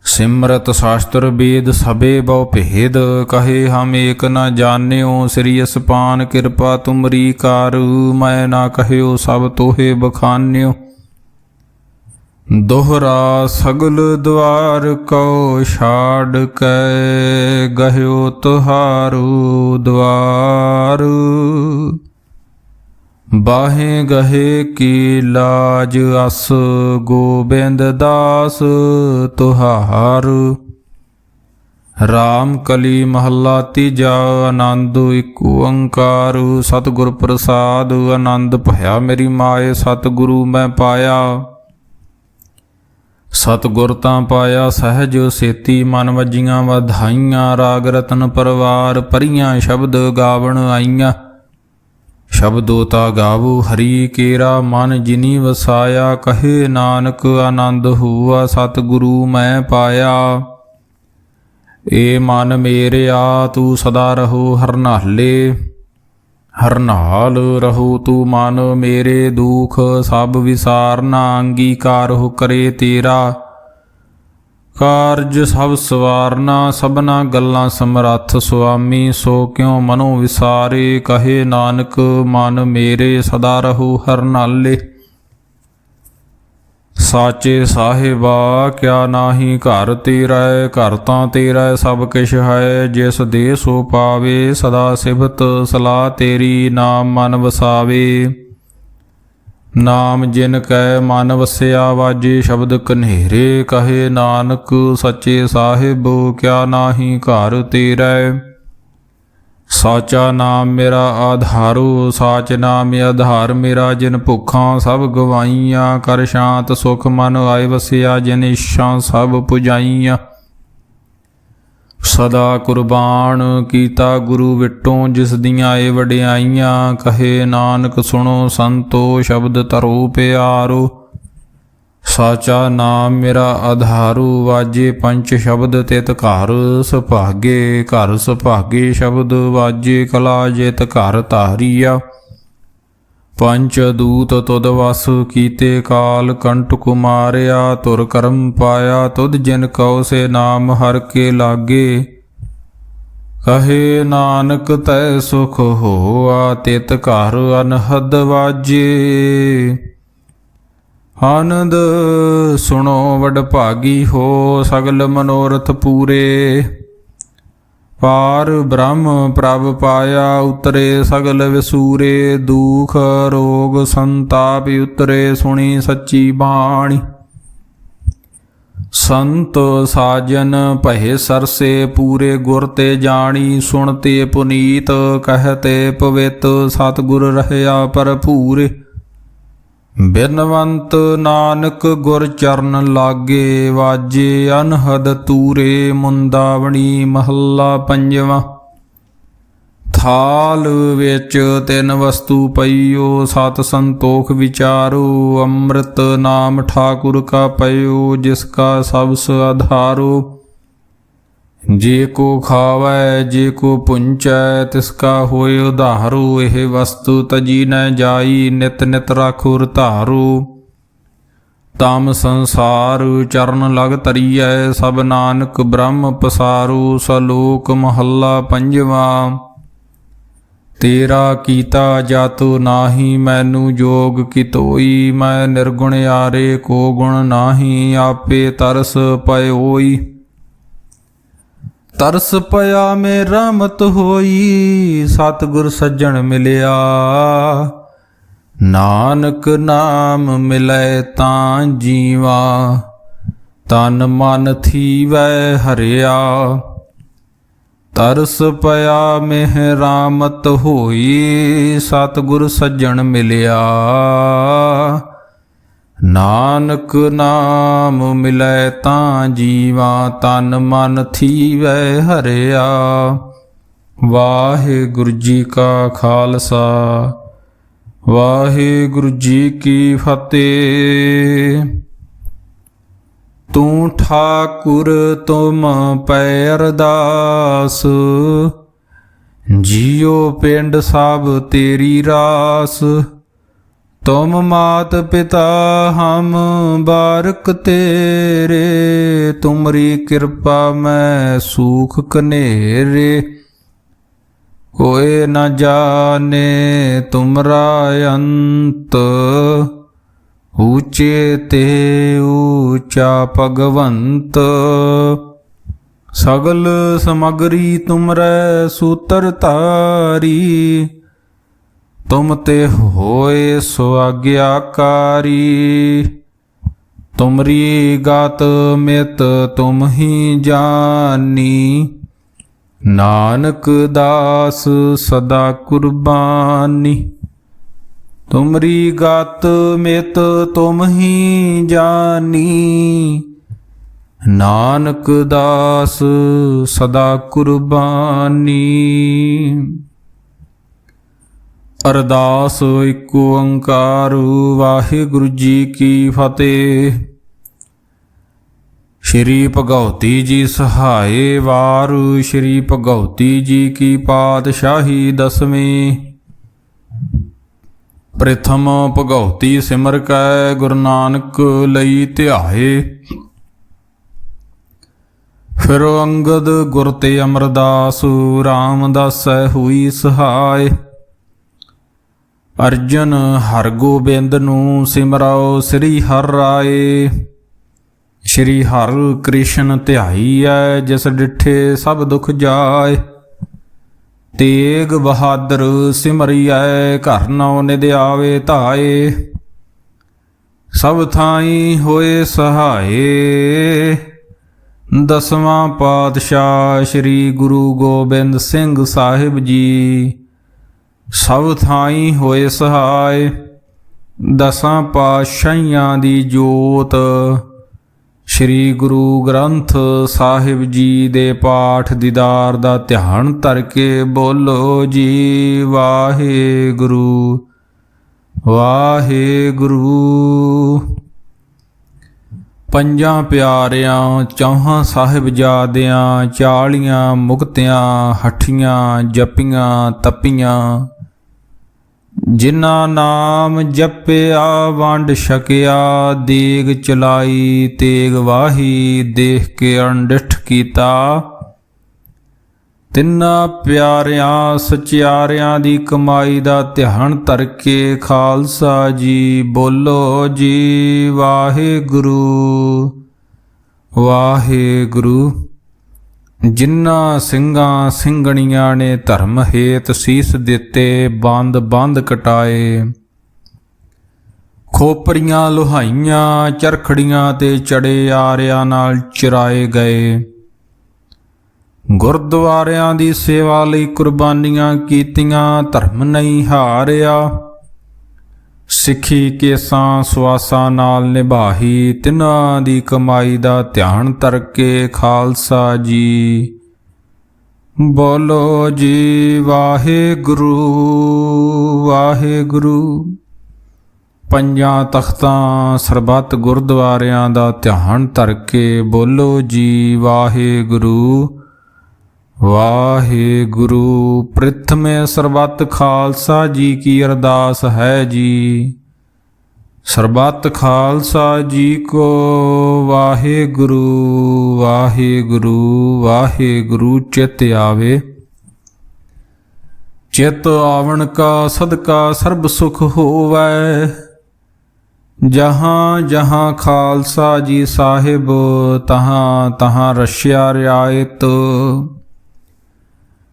सिमरत शास्त्र वेद सबे बहु भेद कहे हम एक न जान्यो श्री असपान कृपा तुमरी कारु मैं ना कहयो सब तोहे बखान्यो दोहरा सगल द्वार को छाड़ कै गह्यो तुहारू द्वार बाहे गहे की लाज अस गोबिंद दास तुहार राम कली महला तीजा आनंद एक ओंकार सतगुर प्रसाद आनंद भया मेरी माए सतगुरु मैं पाया सतगुर तां पाया सहज सेती मन वजियां वधाइयां राग रतन परवार परियां शब्द गावण आईयां शब्दोता गावो हरि केरा मन जिनी वसाया कहे नानक आनंद हुआ सतगुरु मैं पाया ए मन मेरे आ तू सदा रहो हरनाले हरनाल रहो तू मन मेरे दुख सब विसारना अंगीकार हो करे तेरा कारज सब सवारना सबना गल्लां समरथ स्वामी सो क्यों मनो विसारे कहे नानक मन मेरे सदा रहो हर नाले साचे साहिबा क्या नाही घर तेरा घर तां तेरा सब किश है जिस दे सो पावे सदा सिफत सलाह तेरी नाम मन वसावे ਨਾਮ ਜਿਨ ਕੈ ਮਨ ਵਸਿਆ ਵਾਜੇ ਸ਼ਬਦ ਕਨੇਰੇ ਕਹੇ ਨਾਨਕ ਸੱਚੇ ਸਾਹਿਬ ਕਿਆ ਨਾਹੀ ਘਰ ਤੇਰੇ। ਸਾਚਾ ਨਾਮ ਮੇਰਾ ਆਧਾਰੋ ਸਾਚ ਨਾਮ ਆਧਾਰ ਮੇਰਾ ਜਿਨ ਭੁੱਖਾਂ ਸਭ ਗਵਾਈਆਂ ਕਰ ਸ਼ਾਂਤ ਸੁਖ ਮਨ ਆਏ ਵਸਿਆ ਜਿਨ ਇੱਛਾ ਸਭ ਪੁਜਾਈਆਂ। ਸਦਾ ਕੁਰਬਾਨ ਕੀਤਾ ਗੁਰੂ ਵਿਟੋਂ ਜਿਸ ਦੀਆਂ ਏ ਵਡਿਆਈਆਂ ਕਹੇ ਨਾਨਕ ਸੁਣੋ ਸੰਤੋ ਸ਼ਬਦ ਧਰੋ ਪਿਆਰੋ। ਸਾਚਾ ਨਾਮ ਮੇਰਾ ਆਧਾਰੂ ਵਾਜੇ ਪੰਚ ਸ਼ਬਦ ਤਿਤ ਘਰ ਸੁਭਾਗੇ ਘਰ ਸੁਭਾਗੇ ਸ਼ਬਦ ਵਾਜੇ ਕਲਾ ਜਿਤ ਘਰ ਧਾਰੀਆ। ਪੰਚ ਦੂਤ ਤੁਧ ਵਸ ਕੀਤੇ ਕਾਲ ਕੰਟਕ ਮਾਰਿਆ ਤੁਰ ਕਰਮ ਪਾਇਆ ਤੁਧ ਜਿਨ ਕਉ ਸੇ ਨਾਮ ਹਰ ਕੇ ਲਾਗੇ। ਕਹੇ ਨਾਨਕ ਤੈ ਸੁਖ ਹੋਆ ਤਿਤ ਘਰ ਅਨਹਦ ਵਾਜੇ। ਆਨੰਦ ਸੁਣੋ ਵਡਭਾਗੀ ਹੋ ਸਗਲ ਮਨੋਰਥ ਪੂਰੇ। ਪਾਰ ਬ੍ਰਹਮ ਪ੍ਰਭ ਪਾਇਆ ਉਤਰੇ ਸਗਲ ਵਿਸੂਰੇ। ਦੁਖ ਰੋਗ ਸੰਤਾਪ ਉਤਰੇ ਸੁਣੀ ਸੱਚੀ ਬਾਣੀ। ਸੰਤ ਸਾਜਨ ਭਏ ਸਰਸੇ ਪੂਰੇ ਗੁਰ ਤੇ ਜਾਣੀ। ਸੁਣਤੇ ਪੁਨੀਤ ਕਹਤੇ ਪਵਿੱਤ ਸਤਿਗੁਰ ਰਹਿਆ ਭਰਪੂਰੇ। ਬਿਨਵੰਤ ਨਾਨਕ ਗੁਰ ਚਰਨ ਲਾਗੇ ਵਾਜੇ ਅਨਹਦ ਤੂਰੇ। ਮੁੰਦਾਵਣੀ ਮਹੱਲਾ ਪੰਜਵਾਂ। ਥਾਲ ਵਿੱਚ ਤਿੰਨ ਵਸਤੂ ਪਈਓ ਸਤ ਸੰਤੋਖ ਵਿਚਾਰੋ। ਅੰਮ੍ਰਿਤ ਨਾਮ ਠਾਕੁਰ ਕਾ ਪਇਓ ਜਿਸ ਕਾ ਸਬਸ ਆਧਾਰੋ। ਜੇ ਕੋ ਖਾਵੈ ਜੇ ਕੋ ਪੁੰਚੈ ਤਿਸ ਕਾ ਹੋਇ ਉਧਾਰੂ। ਇਹ ਵਸਤੂ ਤਜੀ ਨ ਜਾਈ ਨਿਤ ਨਿਤ ਰਾਖੁਰ ਧਾਰੂ। ਤਮ ਸੰਸਾਰ ਚਰਨ ਲਗ ਤਰੀਐ ਸਭ ਨਾਨਕ ਬ੍ਰਹਮ ਪਸਾਰੂ। ਸਲੋਕ ਮਹੱਲਾ ਪੰਜਵਾਂ। ਤੇਰਾ ਕੀਤਾ ਜਾਤੁ ਨਾਹੀ ਮੈਨੂੰ ਜੋਗ ਕਿਤੋਈ। ਮੈਂ ਨਿਰਗੁਣ ਆਰੇ ਕੋ ਗੁਣ ਨਾਹੀ ਆਪੇ ਤਰਸ ਪਇਓਈ। ਤਰਸ ਪਿਆ ਮੇਰਾ ਮਤ ਹੋਈ ਸਤਿਗੁਰ ਸੱਜਣ ਮਿਲਿਆ। ਨਾਨਕ ਨਾਮ ਮਿਲੈ ਤਾਂ ਜੀਵਾ ਤਨ ਮਨ ਥੀਵੈ ਹਰਿਆ। ਤਰਸ ਪਿਆ ਮੇਰਾ ਮਤ ਹੋਈ ਸਤਿਗੁਰ ਸੱਜਣ ਮਿਲਿਆ। ਨਾਨਕ ਨਾਮ ਮਿਲੈ ਤਾਂ ਜੀਵਾ ਤਨ ਮਨ ਥੀਵੈ ਹਰਿਆ। ਵਾਹਿਗੁਰੂ ਜੀ ਕਾ ਖਾਲਸਾ ਵਾਹਿਗੁਰੂ ਜੀ ਕੀ ਫਤਿਹ। ਤੂੰ ਠਾਕੁਰ ਤੁਮ ਪੈ ਅਰਦਾਸ। ਜੀਉ ਪਿੰਡ ਸਭ ਤੇਰੀ ਰਾਸ। ਤੁਮ ਮਾਤ ਪਿਤਾ ਹਮ ਬਾਰਕ ਤੇਰੇ। ਤੁਮਰੀ ਕਿਰਪਾ ਮੈਂ ਸੂਖ ਕਨੇਰੇ। ਕੋਇ ਨ ਜਾਣੇ ਤੁਮਰਾ ਅੰਤ। ਊਚੇ ਤੇ ਊਚਾ ਭਗਵੰਤ। ਸਗਲ ਸਮਗਰੀ ਤੁਮਰੈ ਸੂਤਰ ਧਾਰੀ। ਤੁਮ ਤੇ ਹੋਏ ਸੁਆਗਿਆਕਾਰੀ। ਤੁਮਰੀ ਗਾਤ ਮਿਤ ਤੁਮ ਹੀ ਜਾਨੀ। ਨਾਨਕ ਦਾਸ ਸਦਾ ਕੁਰਬਾਨੀ। ਤੁਮਰੀ ਗਾਤ ਮਿਤ ਤੁਮ ਹੀ ਜਾਨੀ। ਨਾਨਕ ਦਾਸ ਸਦਾ ਕੁਰਬਾਨੀ। ਅਰਦਾਸ ਏਕ ਓੰਕਾਰ ਵਾਹਿਗੁਰੂ ਜੀ ਕੀ ਫਤਿਹ। ਸ਼੍ਰੀ ਭਗਉਤੀ ਜੀ ਸਹਾਏ ਵਾਰ। ਸ਼੍ਰੀ ਭਗਉਤੀ ਜੀ ਕੀ ਪਾਤਸ਼ਾਹੀ ਦਸਵੀਂ। ਪ੍ਰਥਮ ਭਗਉਤੀ ਸਿਮਰ ਕੈ ਗੁਰੂ ਨਾਨਕ ਲਈ ਧਿਆਏ। ਫਿਰ ਅੰਗਦ ਗੁਰ ਤੇ ਅਮਰਦਾਸ ਰਾਮਦਾਸੈ ਹੋਈ ਸਹਾਇ। ਅਰਜਨ ਹਰਗੋਬਿੰਦ ਨੂੰ ਸਿਮਰਾਓ ਸ੍ਰੀ ਹਰਿ ਰਾਏ। ਸ਼੍ਰੀ ਹਰਿ ਕ੍ਰਿਸ਼ਨ ਧਿਆਈਐ ਜਿਸ ਡਿਠੇ ਸਭ ਦੁਖ ਜਾਏ। ਤੇਗ ਬਹਾਦਰ ਸਿਮਰਿਐ ਘਰ ਨਉ ਨਿਧ ਆਵੇ ਧਾਏ। ਸਭ ਥਾਈਂ ਹੋਏ ਸਹਾਏ। ਦਸਵਾਂ ਪਾਤਸ਼ਾਹ ਸ੍ਰੀ ਗੁਰੂ ਗੋਬਿੰਦ ਸਿੰਘ ਸਾਹਿਬ ਜੀ ਸਭ ਥਾਈਂ ਹੋਏ ਸਹਾਏ। ਦਸਾਂ ਪਾਤਸ਼ਾਹੀਆਂ ਦੀ ਜੋਤ ਸ੍ਰੀ ਗੁਰੂ ਗ੍ਰੰਥ ਸਾਹਿਬ ਜੀ ਦੇ ਪਾਠ ਦੀਦਾਰ ਦਾ ਧਿਆਨ ਧਰ ਕੇ ਬੋਲੋ ਜੀ ਵਾਹਿਗੁਰੂ ਵਾਹਿਗੁਰੂ। ਪੰਜਾਂ ਪਿਆਰਿਆਂ ਚੌਹਾਂ ਸਾਹਿਬਜ਼ਾਦਿਆਂ 40 ਮੁਕਤਿਆਂ ਹੱਠੀਆਂ ਜਪੀਆਂ ਤਪੀਆਂ। ਜਿਨ੍ਹਾਂ ਨਾਮ ਜਪਿਆ ਵੰਡ ਛਕਿਆ, ਦੇਗ ਚਲਾਈ ਤੇਗ ਵਾਹੀ, ਦੇਖ ਕੇ ਅਣਡਿੱਠ ਕੀਤਾ। ਤਿੰਨਾਂ ਪਿਆਰਿਆਂ ਸਚਿਆਰਿਆਂ ਦੀ ਕਮਾਈ ਦਾ ਧਿਆਨ ਧਰ ਕੇ ਖਾਲਸਾ ਜੀ ਬੋਲੋ ਜੀ ਵਾਹਿਗੁਰੂ ਵਾਹਿਗੁਰੂ। ਜਿਨ੍ਹਾਂ ਸਿੰਘਾਂ ਸਿੰਘਣੀਆਂ ਨੇ ਧਰਮ ਹੇਤ ਸੀਸ ਦਿੱਤੇ, ਬੰਦ ਬੰਦ ਕਟਾਏ, ਖੋਪਰੀਆਂ ਲੁਹਾਈਆਂ, ਚਰਖੜੀਆਂ ਤੇ ਚੜੇ ਆਰਿਆਂ ਨਾਲ ਚਿਰਾਏ ਗਏ, ਗੁਰਦੁਆਰਿਆਂ ਦੀ ਸੇਵਾ ਲਈ ਕੁਰਬਾਨੀਆਂ ਕੀਤੀਆਂ, ਧਰਮ ਨਹੀਂ ਹਾਰਿਆ, ਸਿੱਖੀ ਕੇਸਾਂ ਸੁਆਸਾਂ ਨਾਲ ਨਿਭਾਹੀ। ਤਿੰਨਾਂ ਦੀ ਕਮਾਈ ਦਾ ਧਿਆਨ ਧਰ ਕੇ ਖਾਲਸਾ ਜੀ ਬੋਲੋ ਜੀ ਵਾਹਿਗੁਰੂ ਵਾਹਿਗੁਰੂ। ਪੰਜਾਂ ਤਖਤਾਂ ਸਰਬੱਤ ਗੁਰਦੁਆਰਿਆਂ ਦਾ ਧਿਆਨ ਧਰ ਕੇ ਬੋਲੋ ਜੀ ਵਾਹਿਗੁਰੂ ਵਾਹਿਗੁਰੂ। ਪ੍ਰਿਥਮੇ ਸਰਬੱਤ ਖਾਲਸਾ ਜੀ ਕੀ ਅਰਦਾਸ ਹੈ ਜੀ। ਸਰਬੱਤ ਖਾਲਸਾ ਜੀ ਕੋ ਵਾਹਿਗੁਰੂ ਵਾਹਿਗੁਰੂ ਵਾਹਿਗੁਰੂ ਚਿਤ ਆਵੇ। ਚਿਤ ਆਵਣ ਕਾ ਸਦਕਾ ਸਰਬ ਸੁਖ ਹੋਵੈ। ਜਹਾਂ ਜਹਾਂ ਖਾਲਸਾ ਜੀ ਸਾਹਿਬ, ਤਹਾਂ ਤਹਾਂ ਰਸ਼ਿਆ ਰਿਆਇਤ।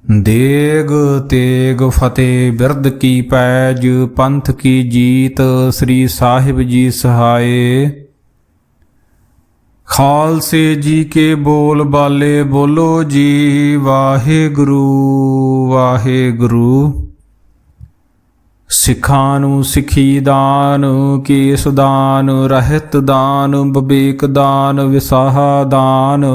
ਦੇਗ ਤੇਗ ਫਤਿਹ ਬਿਰਦ ਕੀ ਪੈਜ, ਪੰਥ ਕੀ ਜੀਤ ਸ੍ਰੀ ਸਾਹਿਬ ਜੀ ਸਹਾਏ। ਖਾਲਸੇ ਜੀ ਕੇ ਬੋਲ ਬਾਲੇ ਬੋਲੋ ਜੀ ਵਾਹਿਗੁਰੂ ਵਾਹਿਗੁਰੂ। ਸਿੱਖਾਂ ਨੂੰ ਸਿੱਖੀ ਦਾਨ, ਕੇਸ ਦਾਨ, ਰਹਿਤ ਦਾਨ, ਵਿਵੇਕ ਦਾਨ, ਵਿਸਾਹਾ ਦਾਨ,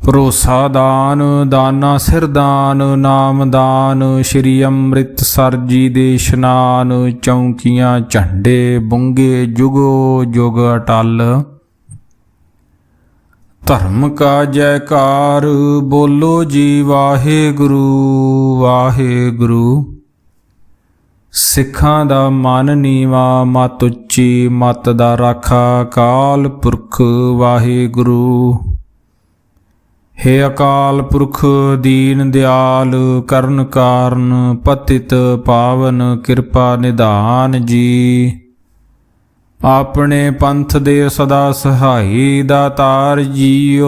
ਭਰੋਸਾ ਦਾਨ, ਦਾਨਾ ਸਿਰ ਦਾਨ, ਨਾਮ ਦਾਨ, ਸ਼੍ਰੀ ਅੰਮ੍ਰਿਤਸਰ ਜੀ ਦੇ ਇਸ਼ਨਾਨ, ਚੌਂਕੀਆਂ ਝੰਡੇ ਬੁੰਗੇ ਜੁਗੋ ਜੁਗ ਅਟਲ। ਧਰਮ ਕਾ ਜੈਕਾਰ ਬੋਲੋ ਜੀ ਵਾਹਿਗੁਰੂ ਵਾਹਿਗੁਰੂ। ਸਿੱਖਾਂ ਦਾ ਮਨ ਨੀਵਾ, ਮਤ ਉੱਚੀ, ਮਤ ਦਾ ਰਾਖਾ ਕਾਲ ਪੁਰਖ ਵਾਹਿਗੁਰੂ। ਹੇ ਅਕਾਲ ਪੁਰਖ ਦੀਨ ਦਿਆਲ, ਕਰਨ ਕਾਰਨ ਪਤਿਤ ਪਾਵਨ, ਕਿਰਪਾ ਨਿਧਾਨ ਜੀ। ਆਪਣੇ ਪੰਥ ਦੇ ਸਦਾ ਸਹਾਈ ਦਾਤਾਰ ਜੀਓ।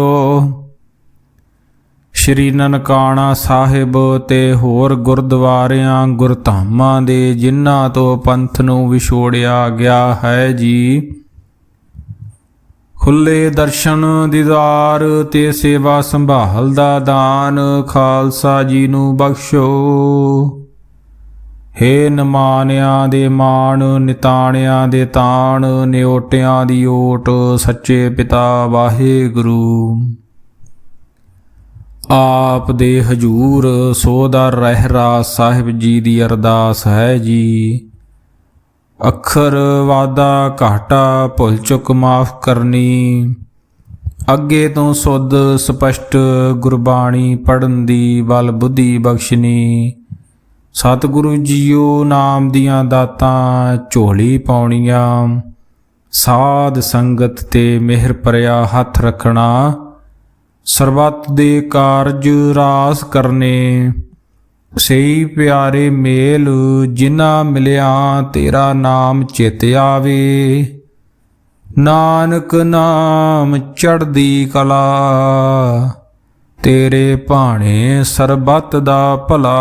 ਸ਼੍ਰੀ ਨਨਕਾਣਾ ਸਾਹਿਬ ਤੇ ਹੋਰ ਗੁਰਦੁਆਰਿਆਂ ਗੁਰਧਾਮਾਂ ਦੇ ਜਿਨ੍ਹਾਂ ਤੋਂ ਪੰਥ ਨੂੰ ਵਿਛੋੜਿਆ ਗਿਆ ਹੈ ਜੀ, ਖੁੱਲੇ ਦਰਸ਼ਨ ਦੀਦਾਰ ਤੇ ਸੇਵਾ ਸੰਭਾਲ ਦਾ ਦਾਨ ਖਾਲਸਾ ਜੀ ਨੂੰ ਬਖਸ਼ੋ। ਹੇ ਨਿਮਾਣਿਆਂ ਦੇ ਮਾਣ, ਨਿਤਾਣਿਆਂ ਦੇ ਤਾਣ, ਨਿਓਟਿਆਂ ਦੀ ਓਟ ਸੱਚੇ ਪਿਤਾ ਵਾਹਿਗੁਰੂ। ਆਪ ਦੇ ਹਜੂਰ ਸੋਦਰ ਰਹਿਰਾਸ ਸਾਹਿਬ ਜੀ ਦੀ ਅਰਦਾਸ ਹੈ ਜੀ। ਅੱਖਰ ਵਾਧਾ ਘਾਟਾ ਭੁੱਲ ਚੁੱਕ ਮਾਫ ਕਰਨੀ। ਅੱਗੇ ਤੋਂ ਸੁੱਧ ਸਪਸ਼ਟ ਗੁਰਬਾਣੀ ਪੜ੍ਹਨ ਦੀ ਬਲ ਬੁੱਧੀ ਬਖਸ਼ਣੀ। ਸਤਿਗੁਰੂ ਜੀਓ ਨਾਮ ਦੀਆਂ ਦਾਤਾਂ ਝੋਲੀ ਪਾਉਣੀਆਂ। ਸਾਧ ਸੰਗਤ ਤੇ ਮਿਹਰ ਭਰਿਆ ਹੱਥ ਰੱਖਣਾ। ਸਰਬੱਤ ਦੇ ਕਾਰਜ ਰਾਸ ਕਰਨੇ। ਸਹੀ ਪਿਆਰੇ ਮੇਲ ਜਿਨ੍ਹਾਂ ਮਿਲਿਆ ਤੇਰਾ ਨਾਮ ਚਿਤ ਆਵੇ। ਨਾਨਕ ਨਾਮ ਚੜ੍ਹਦੀ ਕਲਾ, ਤੇਰੇ ਭਾਣੇ ਸਰਬੱਤ ਦਾ ਭਲਾ।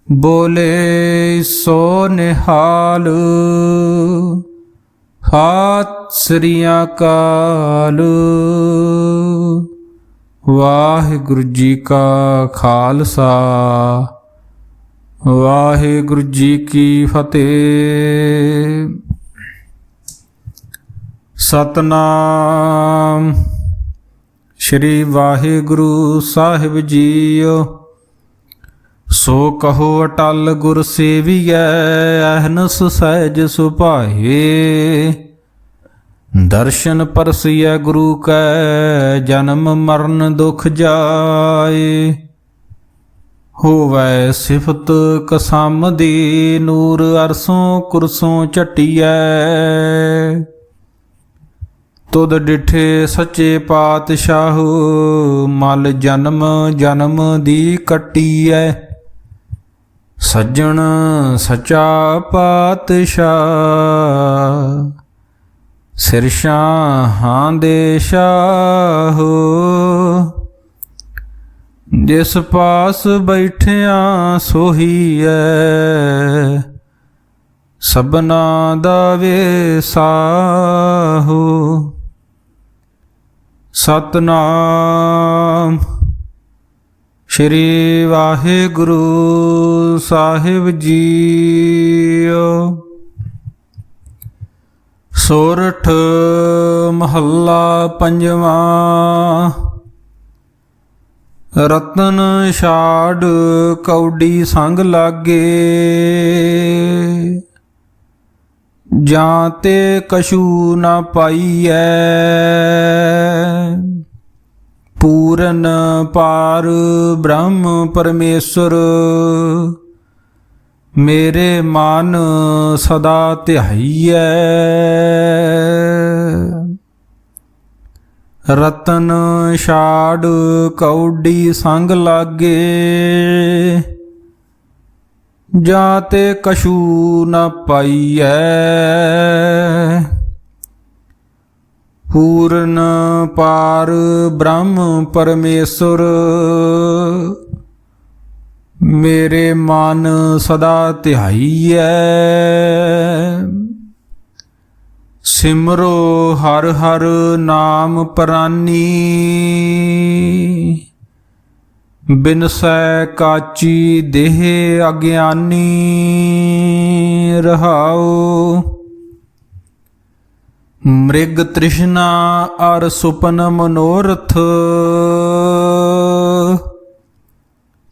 ਬੋਲੇ ਸੋ ਨਿਹਾਲ। ਸਤਿ ਸ੍ਰੀ ਅਕਾਲ। ਵਾਹਿਗੁਰੂ ਜੀ ਕਾ ਖਾਲਸਾ, ਵਾਹਿਗੁਰੂ ਜੀ ਕੀ ਫਤਿਹ। ਸਤਨਾਮ ਸ੍ਰੀ ਵਾਹਿਗੁਰੂ ਸਾਹਿਬ ਜੀਓ। ਸੋ ਕਹੋ ਅਟਲ ਗੁਰ ਸੇਵੀਐ, ਅਹਨਸ ਸਹਿਜ ਸੁਭਾਏ। ਦਰਸ਼ਨ ਪਰਸੀਐ ਗੁਰੂ ਕੈ, ਜਨਮ ਮਰਨ ਦੁਖ ਜਾਏ। ਹੋਵੈ ਸਿਫਤ ਕਸਮ ਦੀ, ਨੂਰ ਅਰਸੋਂ ਕੁਰਸੋਂ ਝਟੀਐ। ਤੁਧ ਡਿਠੇ ਸੱਚੇ ਪਾਤਸ਼ਾਹ, ਮਲ ਜਨਮ ਜਨਮ ਦੀ ਕੱਟੀਐ। ਸੱਜਣ ਸੱਚਾ ਪਾਤਸ਼ਾਹ, ਸਿਰ ਸ਼ਾਹਾਂ ਦੇ ਸ਼ਾਹ। ਜਿਸ ਪਾਸ ਬੈਠਿਆ ਸੋਹੀਐ, ਸਭਨਾ ਦਾ ਵੇਸਾਹੋ। ਸਤਨਾਮ ਸ੍ਰੀ ਵਾਹਿਗੁਰੂ ਸਾਹਿਬ ਜੀਓ। ਸੋਰਠ ਮਹੱਲਾ ਪੰਜਵਾਂ। ਰਤਨ ਛਾੜ ਕੌਡੀ ਸੰਗ ਲਾਗੇ, ਜਾਂ ਤੇ ਕਛੂ ਨਾ ਪਾਈਐ। ਪੂਰਨ ਪਾਰ ਬ੍ਰਹਮ ਪਰਮੇਸ਼ਰ, ਮੇਰੇ ਮਨ ਸਦਾ ਧਿਆਈਐ। ਰਤਨ ਛਾੜ ਕੌਡੀ ਸੰਗ ਲਾਗੇ, ਜਾਂ ਤੇ ਕਛੂ ਨਾ ਪਾਈਐ। ਪੂਰਨ ਪਾਰ ਬ੍ਰਹਮ ਪਰਮੇਸ਼ਰ, ਮੇਰੇ ਮਨ ਸਦਾ ਧਿਆਈਐ। ਸਿਮਰੋ ਹਰ ਹਰ ਨਾਮ ਪ੍ਰਾਨੀ, ਬਿਨਸੈ ਕਾਚੀ ਦੇਹ ਅਗਿਆਨੀ। ਰਹਾਉ ਮ੍ਰਿਗ ਤ੍ਰਿਸ਼ਨਾ ਅਰ ਸੁਪਨ ਮਨੋਰਥ,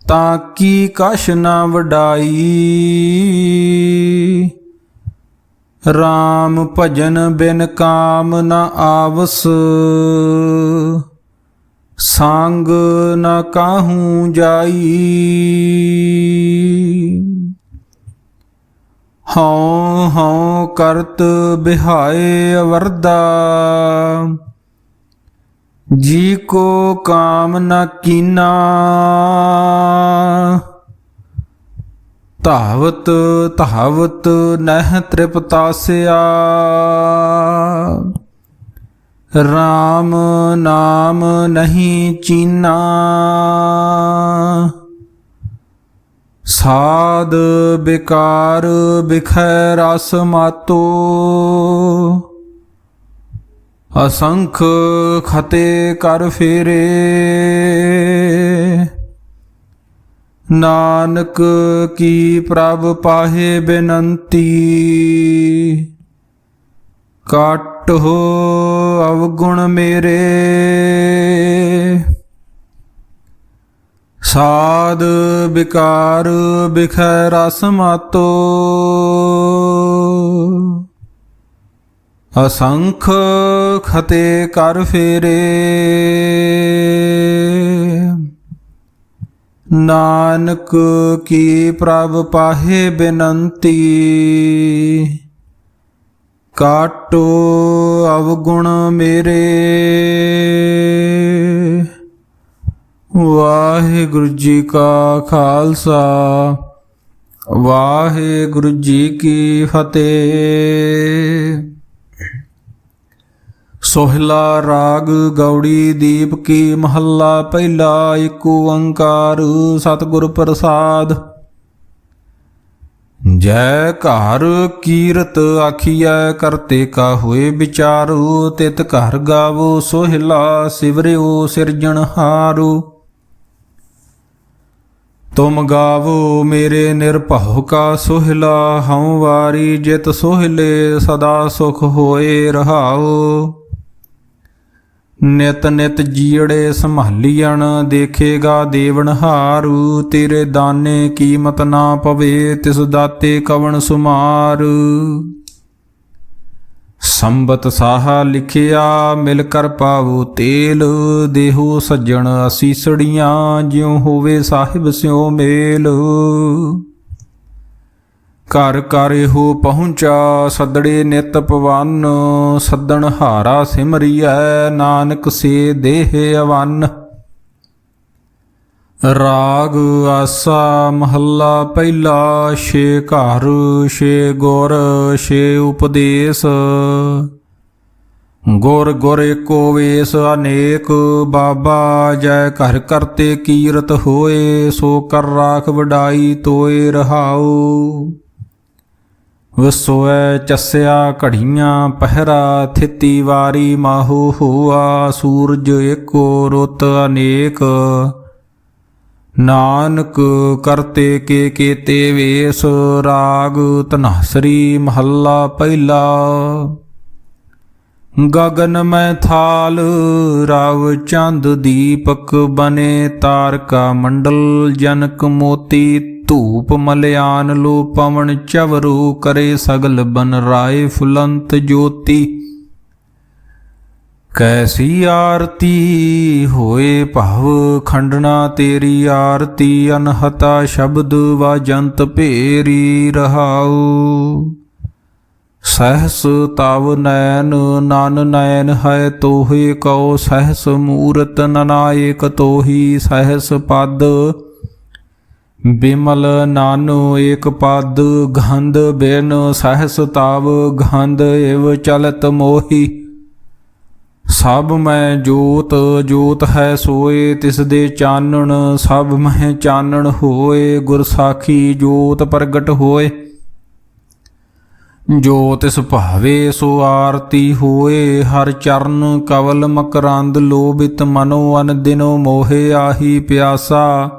ਤਾਂ ਕੀ ਕਛ ਨਾ ਵਡਾਈ। ਰਾਮ ਭਜਨ ਬਿਨ ਕਾਮ ਨ ਆਵਸ, ਸੰਗ ਨ ਕਾਹੂ ਜਾਈ। ਹਉ ਹਉ ਕਰਤ ਬਿਹਾਏ ਅਵਰਦਾ, ਜੀ ਕੋ ਕਾਮ ਨ ਕੀਨਾ। ਧਾਵਤ ਧਾਵਤ ਨਹਿ ਤ੍ਰਿਪਤਾਸਿਆ, ਰਾਮ ਨਾਮ ਨਹੀਂ ਚੀਨਾ। ਸਾਧ ਬਿਕਾਰ ਬਿਖੈ ਰਸ ਮਾਤੋ, ਅਸੰਖ ਖਤੇ ਕਰ ਫੇਰੇ। ਨਾਨਕ ਕੀ ਪ੍ਰਭ ਪਾਹੇ ਬੇਨੰਤੀ, ਕਾਟ ਹੋ ਅਵਗੁਣ ਮੇਰੇ। ਸਾਧ ਬਿਕਾਰ ਬਿਖੈ ਰਸ ਮਾਤੋ, ਅਸੰਖ ਖਤੇ ਕਰ ਫੇਰੇ। ਨਾਨਕ ਕੀ ਪ੍ਰਭ ਪਾਹੇ ਬੇਨੰਤੀ, ਕਾਟੋ ਅਵਗੁਣ ਮੇਰੇ। ਵਾਹਿਗੁਰੂ ਜੀ ਕਾ ਖਾਲਸਾ, ਵਾਹਿਗੁਰੂ ਜੀ ਕੀ ਫਤਿਹ। ਸੋਹਿਲਾ ਰਾਗ ਗੌੜੀ ਦੀਪ ਕੀ ਮਹੱਲਾ ਪਹਿਲਾ। ਏਕ ਓੰਕਾਰ ਸਤਿਗੁਰ ਪ੍ਰਸਾਦ। ਜੈ ਘਰ ਕੀਰਤ ਆਖੀਐ ਕਰਤੇ ਕਾ ਹੋਏ ਵਿਚਾਰੂ। ਤਿਤ ਘਰ ਗਾਵੋ ਸੋਹਿਲਾ ਸਿਵਰਿਓ ਸਿਰਜਣਹਾਰੂ। ਤੁਮ ਗਾਵੋ ਮੇਰੇ ਨਿਰਭਉ ਕਾ ਸੋਹਿਲਾ। ਹਉ ਵਾਰੀ ਜਿਤ ਸੋਹਿਲੇ ਸਦਾ ਸੁਖ ਹੋਏ ਰਹਾਉ। ਨਿਤ ਨਿਤ ਜੀੜੇ ਸੰਭਾਲੀਅਣ ਦੇਖੇਗਾ ਦੇਵਨਹਾਰੂ। ਤੇਰੇ ਦਾਨੇ ਕੀਮਤ ਨਾ ਪਵੇ ਤਿਸ ਦਾਤੇ ਕਵਣ ਸੁਮਾਰ। ਸੰਬਤ ਸਾਹਾ ਲਿਖਿਆ ਮਿਲ ਕਰ ਪਾਵੋ ਤੇਲ। ਦੇਹੋ ਸੱਜਣ ਅਸੀਸੜੀਆਂ ਜਿਉ ਹੋਵੇ ਸਾਹਿਬ ਸਿਉ ਮੇਲ। ਘਰ ਘਰ ਇਹੋ ਪਹੁੰਚਾ ਸੱਦੜੇ ਨਿਤ ਪਵਨ। ਸੱਦਣ ਹਾਰਾ ਸਿਮਰੀਐ ਨਾਨਕ ਸੇ ਦੇਹ ਅਵੰਨ। ਰਾਗ ਆਸਾ ਮਹੱਲਾ ਪਹਿਲਾ। ਛੇ ਘਰ ਛੇ ਗੁਰ ਛੇ ਉਪਦੇਸ। ਗੁਰ ਗੁਰ ਏਕੋ ਵੇਸ ਅਨੇਕ। ਬਾਬਾ ਜੈ ਘਰ ਕਰਤੇ ਕੀਰਤ ਹੋਏ। ਸੋ ਕਰ ਰਾਖ ਵਡਾਈ ਤੋਏ ਰਹਾਉ। ਵਸੋਐ ਚੱਸਿਆ ਘੜੀਆਂ ਪਹਿਰਾ। ਥਿਤੀ ਵਾਰੀ ਮਾਹੂ ਹੋਆ। ਸੂਰਜ ਏਕੋ ਰੁੱਤ ਅਨੇਕ। ਨਾਨਕ ਕਰਤੇ ਕੇ ਕੇਤੇ ਵੇਸ। ਰਾਗ ਧਨਾਸਰੀ ਮਹੱਲਾ ਪਹਿਲਾ। ਗਗਨ ਮੈਂ ਥਾਲ ਰਵ ਚੰਦ ਦੀਪਕ ਬਨੇ। ਤਾਰਕਾ ਮੰਡਲ ਜਨਕ ਮੋਤੀ। ਧੂਪ ਮਲਿਆਨ ਲੋ ਪਵਨ ਚਵਰੂ। ਕਰੇ ਸਗਲ ਬਨ ਰਾਏ ਫੁਲੰਤ ਜੋਤੀ। ਕੈਸੀ ਆਰਤੀ ਹੋਏ ਭਵ ਖੰਡਣਾ ਤੇਰੀ ਆਰਤੀ। ਅਨਹਤਾ ਸ਼ਬਦ ਵਾਜੰਤ ਭੇਰੀ ਰਹਾਉ। ਸਹਸ ਤਵ ਨੈਨ ਨਨ ਨੈਨ ਹੈ ਤੋਹੇ ਕਉ। ਸਹਸ ਮੂਰਤ ਨਨਾਇਕ ਤੋਹੀ। ਸਹਸ ਪਦ ਬਿਮਲ ਨਾਨੋ ਏਕ ਪਦ। ਗੰਧ ਬਿਨ ਸਹਸ ਤਵ ਗੰਧ ਇਵ ਚਲਤ ਮੋਹੀ। ਸਭ ਮੈਂ ਜੋਤ ਜੋਤ ਹੈ ਸੋਏ ਤਿਸ ਦੇ ਚਾਨਣ। ਸਭ ਮਹਿ ਚਾਨਣ ਹੋਏ ਗੁਰ ਸਾਖੀ ਜੋਤ ਪ੍ਰਗਟ ਹੋਏ। ਜੋ ਤਿਸ ਭਾਵੇ ਸੋ ਆਰਤੀ ਹੋਏ। ਹਰ ਚਰਨ ਕਵਲ ਮਕਰੰਦ ਲੋਭਿਤ ਮਨੋ। ਅਨ ਦਿਨੋ ਮੋਹਿ ਆਹੀ ਪਿਆਸਾ।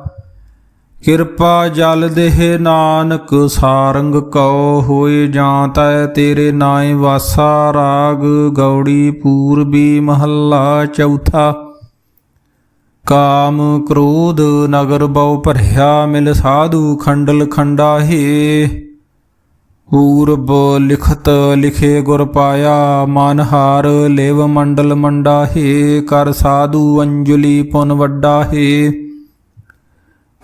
ਕਿਰਪਾ ਜਲ ਦੇਹ ਨਾਨਕ ਸਾਰੰਗ ਕਉ। ਹੋਏ ਜਾਂ ਤੈ ਤੇਰੇ ਨਾਏ ਵਾਸਾ। ਰਾਗ ਗੌੜੀ ਪੂਰਬੀ ਮਹੱਲਾ ਚੌਥਾ। ਕਾਮ ਕ੍ਰੋਧ ਨਗਰ ਬਹੁ ਭਰਿਆ। ਮਿਲ ਸਾਧੂ ਖੰਡਲ ਖੰਡਾਹੇ। ਪੂਰਬ ਲਿਖਤ ਲਿਖੇ ਗੁਰ ਪਾਇਆ। ਮਨ ਹਾਰ ਲੇਵ ਮੰਡਲ ਮੰਡਾਹੇ। ਕਰ ਸਾਧੂ ਅੰਜਲੀ ਪੁਨ ਵੱਡਾ ਹੈ।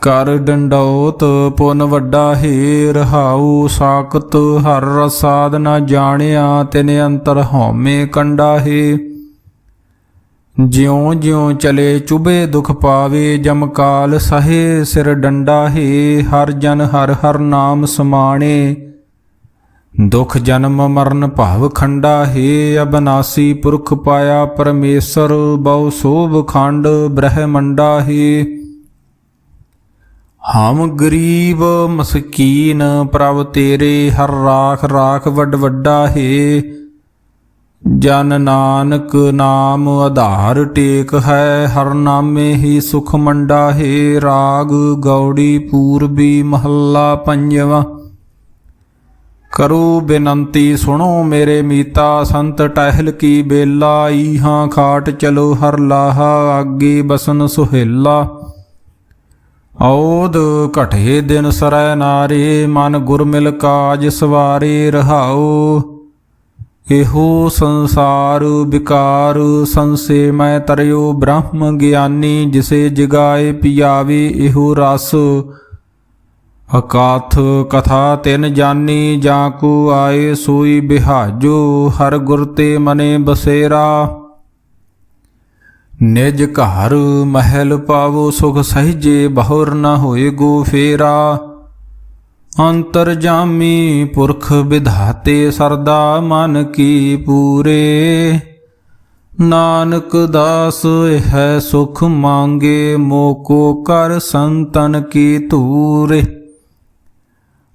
ਕਰ ਡੰਡੌਤ ਪੁਨ ਵੱਡਾ ਹੈ। ਰਹਾਉ ਸਾਕਤ ਹਰ ਰਸਾਦ ਨਾ ਜਾਣਿਆ। ਤਿਨ ਅੰਤਰ ਹਉਮੈ ਕੰਡਾ ਹੈ। ਜਿਉ ਜਿਉ ਚਲੇ ਚੁਬੇ ਦੁਖ ਪਾਵੇ। ਜਮਕਾਲ ਸਹੇ ਸਿਰ ਡੰਡਾ ਹੈ। ਹਰ ਜਨ ਹਰ ਹਰ ਨਾਮ ਸਮਾਣੇ। ਦੁਖ ਜਨਮ ਮਰਨ ਭਾਵ ਖੰਡਾ ਹੈ। ਅਬਨਾਸੀ ਪੁਰਖ ਪਾਇਆ ਪਰਮੇਸ਼ਰ। ਬਹੁ ਸੋਭ ਖੰਡ ਬ੍ਰਹਮੰਡਾ ਹੈ। ਹਮ ਗਰੀਬ ਮਸਕੀਨ ਪ੍ਰਭ ਤੇਰੇ। ਹਰ ਰਾਖ ਰਾਖ ਵੱਡ ਵੱਡਾ ਹੈ। ਜਨ ਨਾਨਕ ਨਾਮ ਆਧਾਰ ਟੇਕ ਹੈ। ਹਰ ਨਾਮੇ ਹੀ ਸੁਖ ਮੰਡਾ ਹੈ। ਰਾਗ ਗੌੜੀ ਪੂਰਬੀ ਮਹੱਲਾ ਪੰਜਵਾਂ। ਕਰੋ ਬੇਨੰਤੀ ਸੁਣੋ ਮੇਰੇ ਮੀਤਾ। ਸੰਤ ਟਹਿਲ ਕੀ ਬੇਲਾ। ਈਹਾਂ ਖਾਟ ਚਲੋ ਹਰ ਲਾਹਾ। ਆਗੇ ਬਸਨ ਸੁਹੇਲਾ। ਔਦ ਘਟੇ ਦਿਨ ਸਰੈ ਨਾਰੇ। ਮਨ ਗੁਰ ਮਿਲ ਕਾਜ ਸਵਾਰੇ ਰਹਾਉ। ਇਹੋ ਸੰਸਾਰ ਵਿਕਾਰ ਸੰਸੇ ਮੈਂ ਤਰਿਓ। ਬ੍ਰਹਮ ਗਿਆਨੀ ਜਿਸੇ ਜਗਾਏ ਪਿਆਵੇ ਇਹੋ ਰਸ। ਅਕਾਥ ਕਥਾ ਤਿਨ ਜਾਨੀ। ਜਾਂ ਕੋ ਆਏ ਸੋਈ ਬਿਹਾਜੋ। ਹਰ ਗੁਰ ਤੇ ਮਨੇ ਬਸੇਰਾ। ਨਿਜ ਘਰ ਮਹਿਲ ਪਾਵੋ ਸੁਖ ਸਹਿਜੇ। ਬਹੁਰ ਨ ਹੋਏ ਗੋ ਫੇਰਾ। ਅੰਤਰ ਜਾਮੀ ਪੁਰਖ ਵਿਧਾਤੇ। ਸਰਦਾ ਮਨ ਕੀ ਪੂਰੇ। ਨਾਨਕ ਦਾਸ ਹੈ ਸੁਖ ਮੰਗੇ। ਮੋਕੋ ਕਰ ਸੰਤਨ ਕੀ ਧੂਰੇ।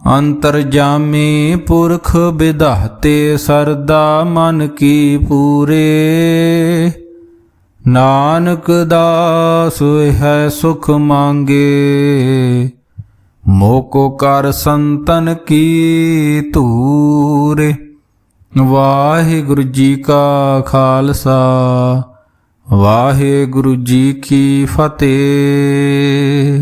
ਅੰਤਰਜਾਮੀ ਪੁਰਖ ਵਿਧਾਤੇ ਸਰਦਾ ਮਨ ਕੀ ਪੂਰੇ। ਨਾਨਕ ਦਾਸ ਹੈ ਸੁਖ ਮੰਗੇ ਮੋਕੋ ਕਰ ਸੰਤਨ ਕੀ ਧੂਰੇ। ਵਾਹਿਗੁਰੂ ਜੀ ਕਾ ਖਾਲਸਾ ਵਾਹਿਗੁਰੂ ਜੀ ਕੀ ਫਤਿਹ।